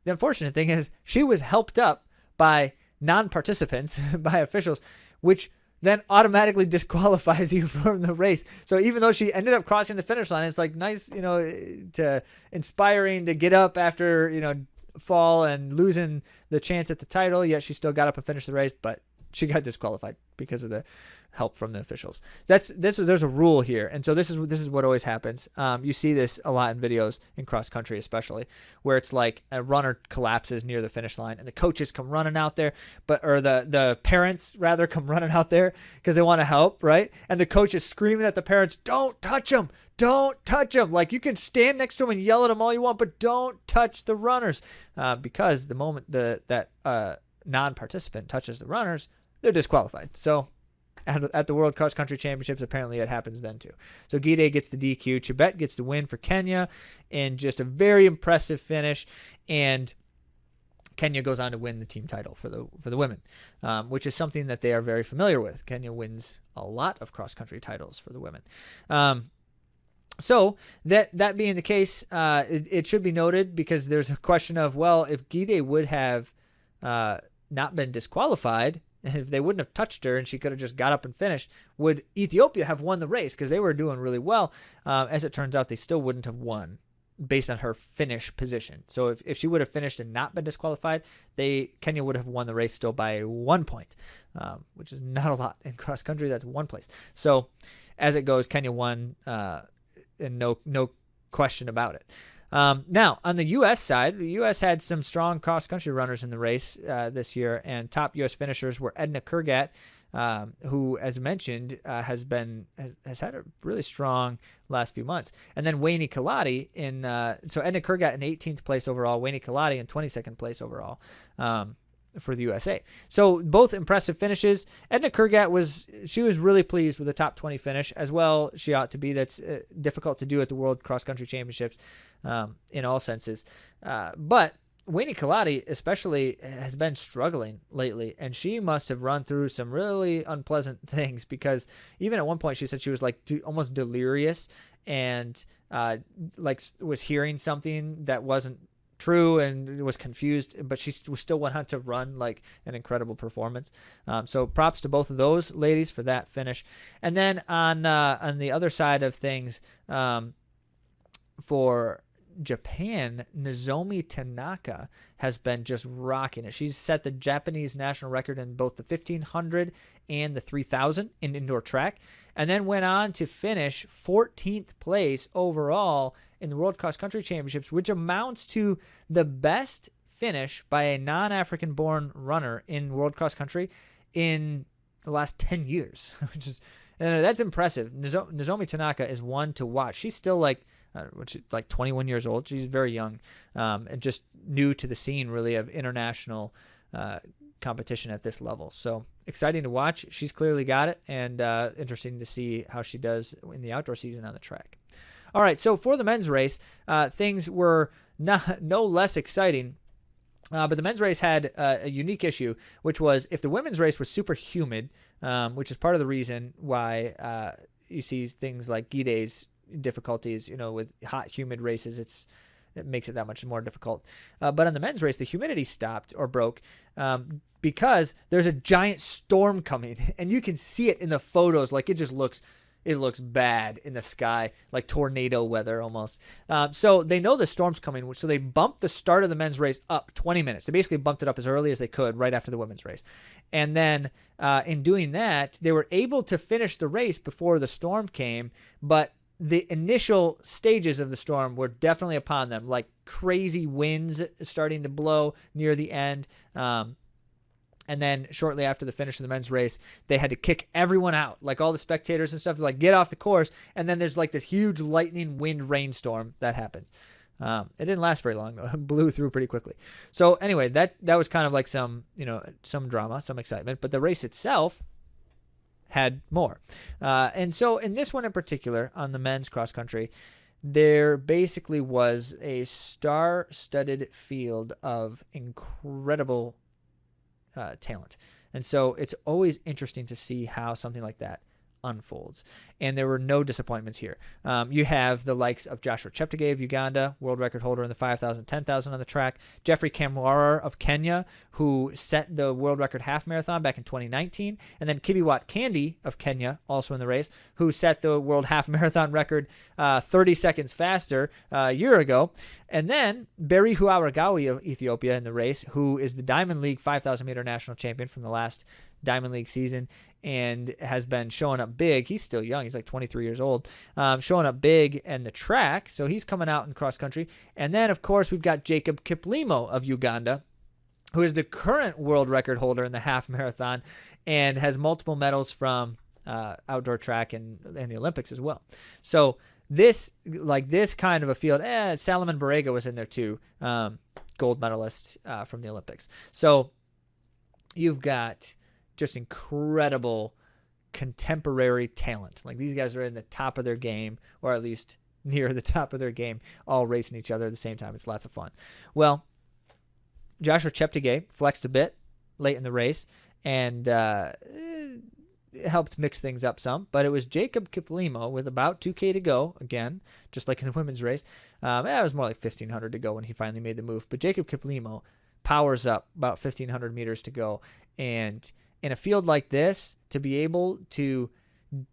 the unfortunate thing is she was helped up by non-participants, by officials, which then automatically disqualifies you from the race. So even though she ended up crossing the finish line, it's like nice, to inspiring to get up after, fall and losing the chance at the title, yet she still got up and finished the race, but she got disqualified because of the help from the officials. There's a rule here, and so this is what always happens. You see this a lot in videos in cross country, especially, where it's like a runner collapses near the finish line, and the coaches come running out there, or the parents rather come running out there because they want to help, right? And the coach is screaming at the parents, "Don't touch him! Don't touch him!" Like, you can stand next to him and yell at him all you want, but don't touch the runners, because the moment that non-participant touches the runners, they're disqualified. So at the World Cross Country Championships, apparently it happens then too. So Gide gets the DQ. Chibet gets the win for Kenya in just a very impressive finish, and Kenya goes on to win the team title for the women, which is something that they are very familiar with. Kenya wins a lot of cross country titles for the women. So that being the case, it should be noted, because there's a question of, well, if Gide would have not been disqualified, and if they wouldn't have touched her and she could have just got up and finished, would Ethiopia have won the race? Because they were doing really well. As it turns out, they still wouldn't have won based on her finish position. So if she would have finished and not been disqualified, Kenya would have won the race still by 1 point, which is not a lot in cross country. That's one place. So as it goes, Kenya won, and no question about it. Now, on the U.S. side, the U.S. had some strong cross-country runners in the race this year, and top U.S. finishers were Edna Kurgat, who, as mentioned, has had a really strong last few months, and then Wayne Kaladi so Edna Kurgat in 18th place overall, Wayne Kaladi in 22nd place overall for the USA. So both impressive finishes. Edna Kurgat was really pleased with the top 20 finish, as well she ought to be. That's difficult to do at the World Cross Country Championships in all senses. But Wayne Kaladi especially has been struggling lately, and she must have run through some really unpleasant things, because even at one point she said she was like almost delirious, and was hearing something that wasn't true and was confused, but she still went on to run like an incredible performance. So props to both of those ladies for that finish. And then on the other side of things, for Japan, Nozomi Tanaka has been just rocking it. She's set the Japanese national record in both the 1500 and the 3000 in indoor track, and then went on to finish 14th place overall in the World Cross Country Championships, which amounts to the best finish by a non-African born runner in World Cross Country in the last 10 years, which is, that's impressive. Nozomi Tanaka is one to watch. She's still like 21 years old. She's very young, and just new to the scene, really, of international competition at this level. So exciting to watch. She's clearly got it, and interesting to see how she does in the outdoor season on the track. All right, so for the men's race, things were no less exciting. But the men's race had a unique issue, which was if the women's race was super humid, which is part of the reason why you see things like Gide's difficulties, with hot, humid races, it makes it that much more difficult. But on the men's race, the humidity stopped or broke because there's a giant storm coming, and you can see it in the photos. Like, it looks bad in the sky, like tornado weather almost. So they know the storm's coming, so they bumped the start of the men's race up 20 minutes. They basically bumped it up as early as they could right after the women's race. And then in doing that, they were able to finish the race before the storm came, but the initial stages of the storm were definitely upon them, like crazy winds starting to blow near the end. And then shortly after the finish of the men's race, they had to kick everyone out, like all the spectators and stuff, like get off the course. And then there's like this huge lightning wind rainstorm that happens. It didn't last very long, though. It blew through pretty quickly. So anyway, that was kind of like some drama, some excitement. But the race itself had more. And so in this one in particular, on the men's cross country, there basically was a star-studded field of incredible talent. And so it's always interesting to see how something like that unfolds. And there were no disappointments here. You have the likes of Joshua Cheptegei of Uganda, world record holder in the 5,000, 10,000 on the track. Jeffrey Kamworor of Kenya, who set the world record half marathon back in 2019. And then Kibiwott Kandi of Kenya, also in the race, who set the world half marathon record 30 seconds faster a year ago. And then Berihu Aragawi of Ethiopia in the race, who is the Diamond League 5,000 meter national champion from the last Diamond League season and has been showing up big. He's still young. He's like 23 years old, showing up big in the track. So he's coming out in the cross country. And then, of course, we've got Jacob Kiplimo of Uganda, who is the current world record holder in the half marathon and has multiple medals from outdoor track and the Olympics as well. So this kind of a field, Salomon Barega was in there too, gold medalist from the Olympics. So you've got just incredible contemporary talent. Like these guys are in the top of their game, or at least near the top of their game, all racing each other at the same time. It's lots of fun. Well, Joshua Cheptegei flexed a bit late in the race and it helped mix things up some, but it was Jacob Kiplimo with about 2K to go, again, just like in the women's race. It was more like 1,500 to go when he finally made the move, but Jacob Kiplimo powers up about 1,500 meters to go, and in a field like this, to be able to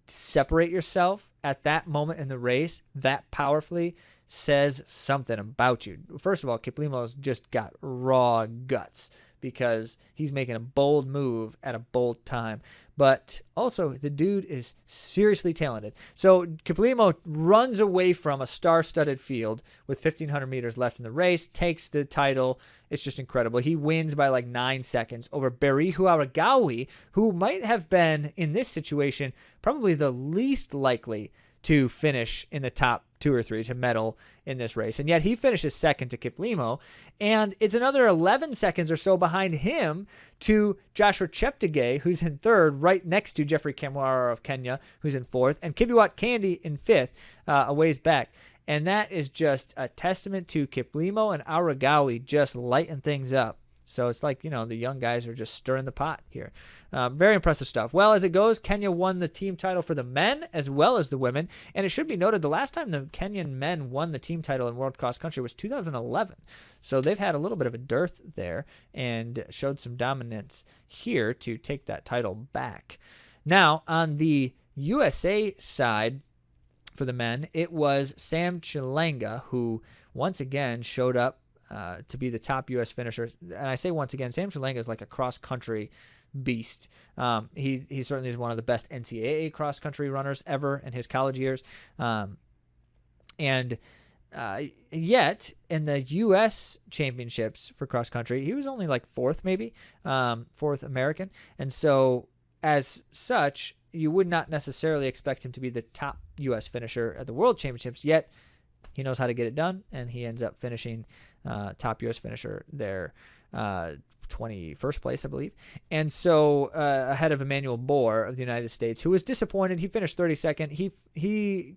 separate yourself at that moment in the race that powerfully says something about you. First of all, Kiplimo's just got raw guts because he's making a bold move at a bold time. But also, the dude is seriously talented. So Kiplimo runs away from a star-studded field with 1,500 meters left in the race, takes the title. It's just incredible. He wins by like 9 seconds over Berihu Aragawi, who might have been, in this situation, probably the least likely to finish in the top 2 or 3 to medal in this race. And yet he finishes second to Kiplimo. And it's another 11 seconds or so behind him to Joshua Cheptegei, who's in third, right next to Jeffrey Kamworor of Kenya, who's in fourth, and Kibiwott Kandi in fifth, a ways back. And that is just a testament to Kiplimo and Aragawi just lighting things up. So it's like, the young guys are just stirring the pot here. Very impressive stuff. Well, as it goes, Kenya won the team title for the men as well as the women. And it should be noted, the last time the Kenyan men won the team title in World Cross Country was 2011. So they've had a little bit of a dearth there and showed some dominance here to take that title back. Now, on the USA side for the men, it was Sam Chilanga who once again showed up to be the top U.S. finisher. And I say once again, Sam Chilanga is like a cross-country beast. He certainly is one of the best NCAA cross-country runners ever in his college years. And yet, in the U.S. championships for cross-country, he was only like fourth maybe, fourth American. And so, as such, you would not necessarily expect him to be the top U.S. finisher at the World Championships, yet he knows how to get it done, and he ends up finishing top U.S. finisher there, 21st place, I believe. And so ahead of Emmanuel Bohr of the United States, who was disappointed. He finished 32nd. He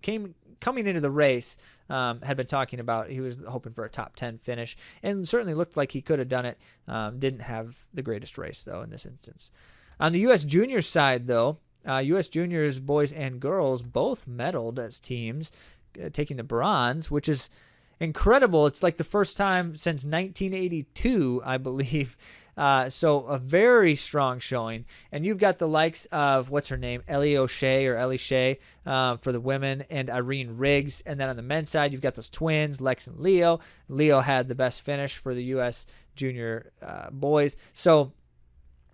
coming into the race, had been talking about he was hoping for a top 10 finish, and certainly looked like he could have done it. Didn't have the greatest race, though, in this instance. On the U.S. juniors side, though, U.S. juniors, boys and girls, both medaled as teams, taking the bronze, which is incredible. It's like the first time since 1982, I believe. So a very strong showing. And you've got the likes of, what's her name, Ellie Shea for the women, and Irene Riggs. And then on the men's side, you've got those twins, Lex and Leo. Leo had the best finish for the U.S. junior boys. So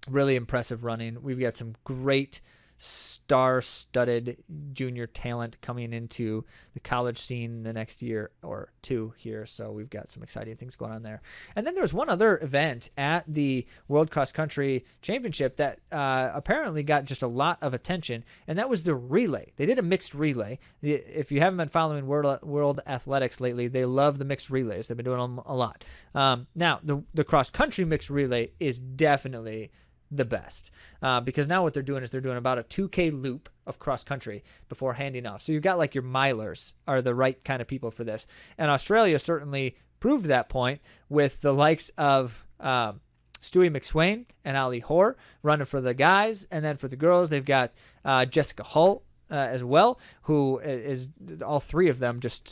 really impressive running. We've got some great star-studded junior talent coming into the college scene the next year or two here. So we've got some exciting things going on there. And then there was one other event at the World Cross Country Championship that apparently got just a lot of attention, and that was the relay. They did a mixed relay. If you haven't been following world athletics lately, they love the mixed relays. They've been doing them a lot. Now, the cross-country mixed relay is definitely the best because now what they're doing is they're doing about a 2K loop of cross country before handing off. So you've got like your milers are the right kind of people for this. And Australia certainly proved that point with the likes of Stewie McSwain and Ali Hoare running for the guys. And then for the girls, they've got Jessica Hull as well, who is all three of them just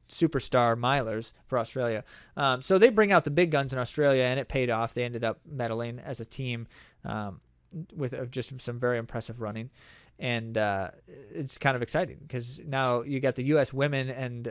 superstar milers for Australia. So they bring out the big guns in Australia, and it paid off. They ended up medaling as a team with just some very impressive running. And it's kind of exciting because now you got the U.S. women and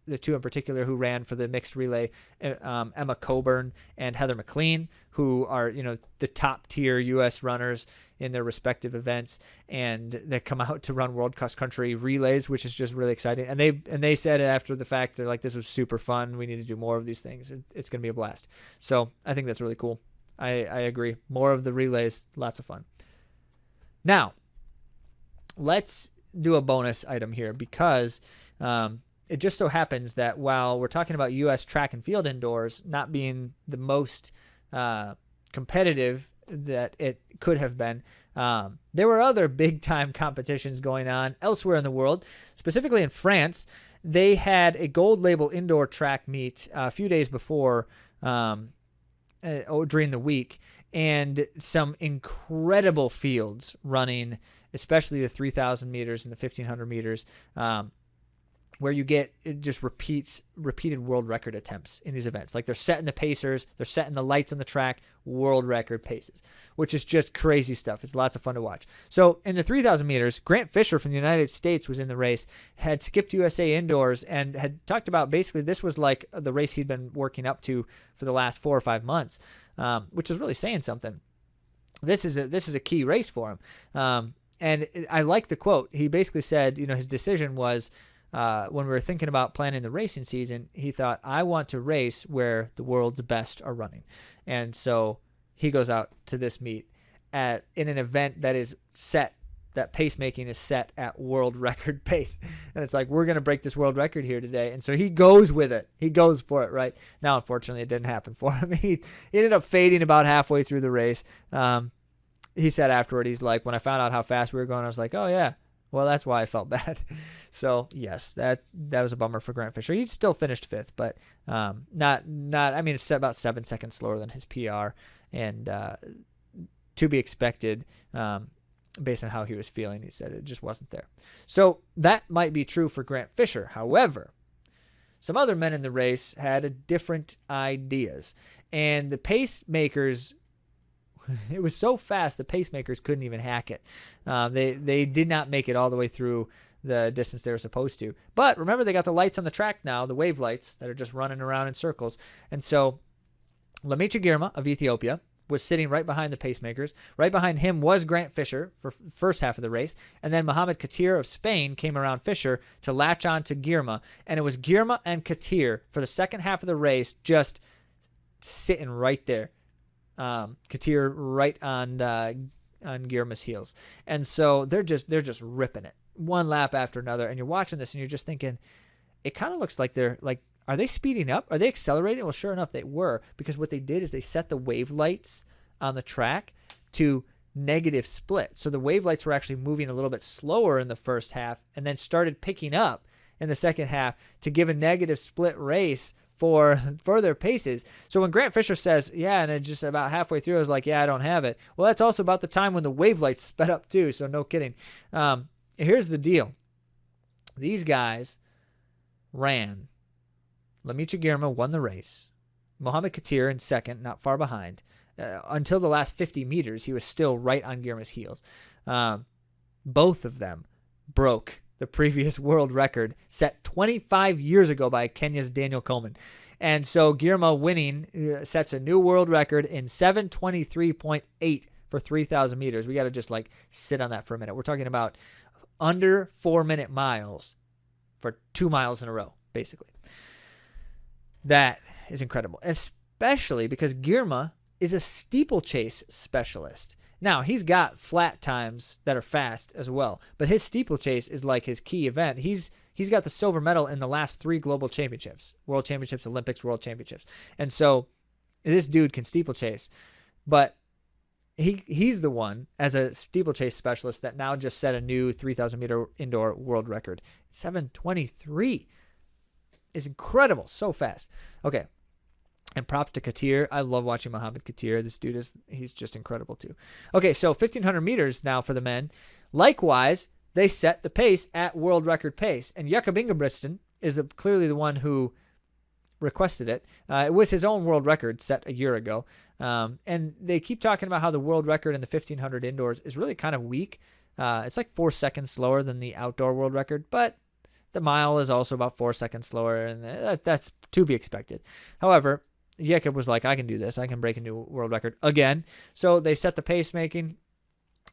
the two in particular who ran for the mixed relay, Emma Coburn and Heather McLean, who are, the top tier U.S. runners in their respective events, and they come out to run World Cross Country relays, which is just really exciting. And they said after the fact, they're like, this was super fun. We need to do more of these things. It's going to be a blast. So I think that's really cool. I agree. More of the relays, lots of fun. Now, let's do a bonus item here because it just so happens that while we're talking about U.S. track and field indoors not being the most competitive that it could have been, there were other big-time competitions going on elsewhere in the world, specifically in France. They had a gold label indoor track meet a few days before during the week, and some incredible fields running, especially the 3,000 meters and the 1,500 meters, where you get just repeated world record attempts in these events. Like they're setting the pacers, they're setting the lights on the track, world record paces, which is just crazy stuff. It's lots of fun to watch. So in the 3,000 meters, Grant Fisher from the United States was in the race, had skipped USA indoors, and had talked about basically this was like the race he'd been working up to for the last 4 or 5 months, which is really saying something. This is a key race for him. And I like the quote. He basically said, his decision was, when we were thinking about planning the racing season, he thought, I want to race where the world's best are running. And so he goes out to this meet in an event that is set, that pacemaking is set at world record pace. And it's like, we're going to break this world record here today. And so he goes with it. He goes for it, right? Now, unfortunately, it didn't happen for him. He ended up fading about halfway through the race. He said afterward, he's like, when I found out how fast we were going, I was like, oh, yeah. Well, that's why I felt bad. So yes, that was a bummer for Grant Fisher. He still finished 5th, but not. I mean, it's about 7 seconds slower than his PR, and to be expected based on how he was feeling. He said it just wasn't there. So that might be true for Grant Fisher. However, some other men in the race had different ideas, and the pacemakers. It was so fast, the pacemakers couldn't even hack it. They did not make it all the way through the distance they were supposed to. But remember, they got the lights on the track now, the wave lights that are just running around in circles. And so Lamicha Girma of Ethiopia was sitting right behind the pacemakers. Right behind him was Grant Fisher for the first half of the race. And then Mohamed Katir of Spain came around Fisher to latch on to Girma. And it was Girma and Katir for the second half of the race just sitting right there. Katir right on Girma's heels, and so they're just ripping it one lap after another. And you're watching this, and you're just thinking, it kind of looks like they're like, are they speeding up? Are they accelerating? Well, sure enough, they were, because what they did is they set the wave lights on the track to negative split. So the wave lights were actually moving a little bit slower in the first half, and then started picking up in the second half to give a negative split race for further paces. So when Grant Fisher says, yeah, and it just about halfway through, I was like, yeah, I don't have it. Well, that's also about the time when the wave lights sped up too, so no kidding. Here's the deal. These guys ran. Lamicha Girma won the race. Mohamed Katir in second, not far behind. Until the last 50 meters, he was still right on Girma's heels. Both of them broke the previous world record set 25 years ago by Kenya's Daniel Coleman. And so Girma winning sets a new world record in 7:23.8 for 3,000 meters. We got to just like sit on that for a minute. We're talking about under 4-minute miles for 2 miles in a row, basically. That is incredible, especially because Girma is a steeplechase specialist. Now, he's got flat times that are fast as well, but his steeplechase is like his key event. He's got the silver medal in the last 3 global championships, World Championships, Olympics, World Championships. And so this dude can steeplechase, but he's the one, as a steeplechase specialist, that now just set a new 3,000 meter indoor world record. 7:23 is incredible, so fast. Okay. And props to Katir. I love watching Mohammed Katir. This dude he's just incredible too. Okay, so 1,500 meters now for the men. Likewise, they set the pace at world record pace. And Jakob Ingebrigtsen is clearly the one who requested it. It was his own world record set a year ago. And they keep talking about how the world record in the 1,500 indoors is really kind of weak. It's like 4 seconds slower than the outdoor world record, but the mile is also about 4 seconds slower, and that's to be expected. However, Jakob was like, I can do this. I can break a new world record again. So they set the pacemaking.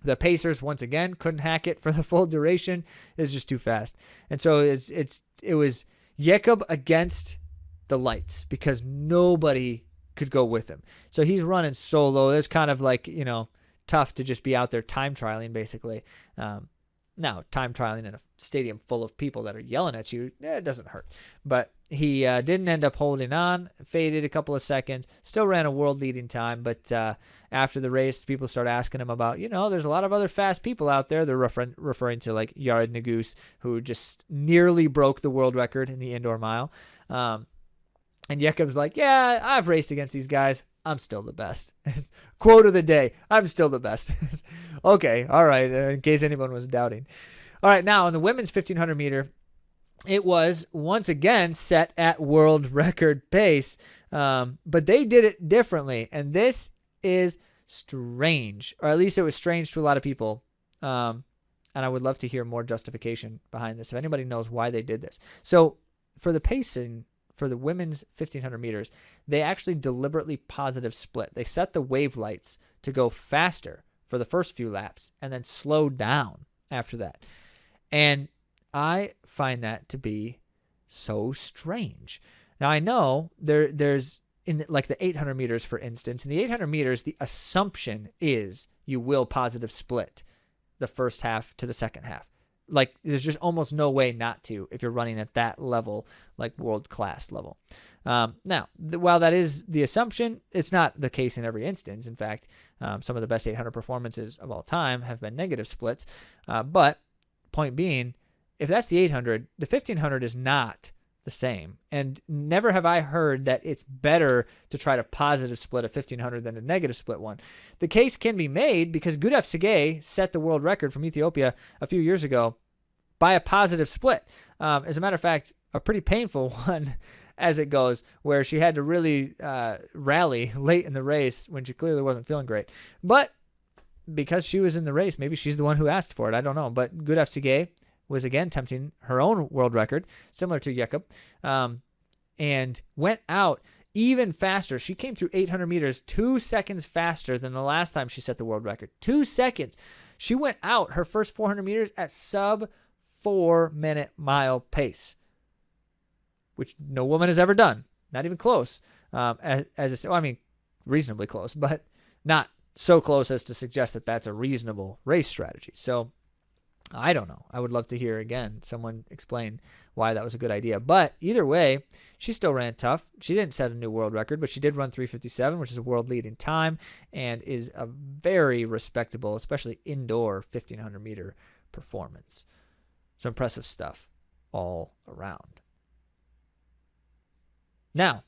The Pacers, once again, couldn't hack it for the full duration. It's just too fast. And so it was Jakob against the lights because nobody could go with him. So he's running solo. It's kind of like, tough to just be out there time trialing, basically. Now, time trialing in a stadium full of people that are yelling at you, it doesn't hurt. But he didn't end up holding on, faded a couple of seconds, still ran a world-leading time. But after the race, people start asking him about, there's a lot of other fast people out there. They're referring to like Yared Nuguse, who just nearly broke the world record in the indoor mile. And Jakob's like, yeah, I've raced against these guys. I'm still the best. Quote of the day, I'm still the best. Okay, all right, in case anyone was doubting. All right, now in the women's 1,500 meter, it was once again set at world record pace, but they did it differently, and this is strange, or at least it was strange to a lot of people, and I would love to hear more justification behind this if anybody knows why they did this. So for the pacing, for the women's 1,500 meters, they actually deliberately positive split. They set the wave lights to go faster for the first few laps and then slow down after that. And I find that to be so strange. Now, I know there's in like the 800 meters, for instance. In the 800 meters, the assumption is you will positive split the first half to the second half. Like, there's just almost no way not to if you're running at that level, like world-class level. Now, while that is the assumption, it's not the case in every instance. In fact, some of the best 800 performances of all time have been negative splits. But point being, if that's the 800, the 1,500 is not the same. And never have I heard that it's better to try to positive split a 1,500 than a negative split one. The case can be made because Gudaf Segei set the world record from Ethiopia a few years ago by a positive split. As a matter of fact, a pretty painful one as it goes, where she had to really rally late in the race when she clearly wasn't feeling great. But because she was in the race, maybe she's the one who asked for it. I don't know. But Gudaf Segei was again tempting her own world record, similar to Jakob, and went out even faster. She came through 800 meters 2 seconds faster than the last time she set the world record. 2 seconds. She went out her first 400 meters at sub 4-minute mile pace, which no woman has ever done. Not even close. Reasonably close, but not so close as to suggest that that's a reasonable race strategy. So I don't know. I would love to hear again someone explain why that was a good idea. But either way, she still ran tough. She didn't set a new world record, but she did run 3:57, which is a world leading time and is a very respectable, especially indoor 1,500 meter performance. So impressive stuff all around. Now,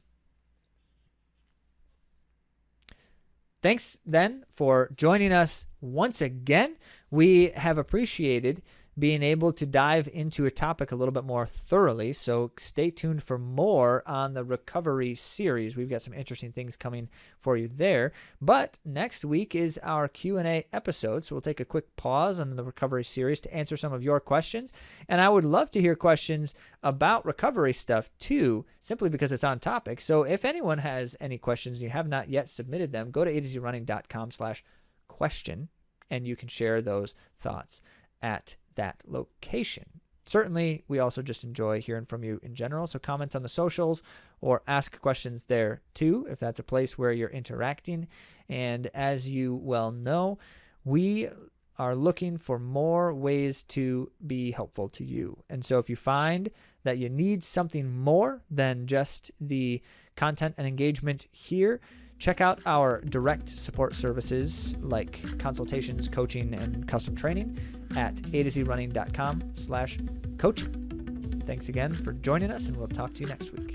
thanks then for joining us once again. We have appreciated being able to dive into a topic a little bit more thoroughly, so stay tuned for more on the recovery series. We've got some interesting things coming for you there. But next week is our Q&A episode, so we'll take a quick pause on the recovery series to answer some of your questions. And I would love to hear questions about recovery stuff too, simply because it's on topic. So if anyone has any questions and you have not yet submitted them, go to AtoZrunning.com/questions question, and you can share those thoughts at that location. Certainly, we also just enjoy hearing from you in general, so comments on the socials or ask questions there too, if that's a place where you're interacting. And as you well know, we are looking for more ways to be helpful to you. And so if you find that you need something more than just the content and engagement here, check out our direct support services like consultations, coaching, and custom training at AtoZrunning.com/coaching. Thanks again for joining us, and we'll talk to you next week.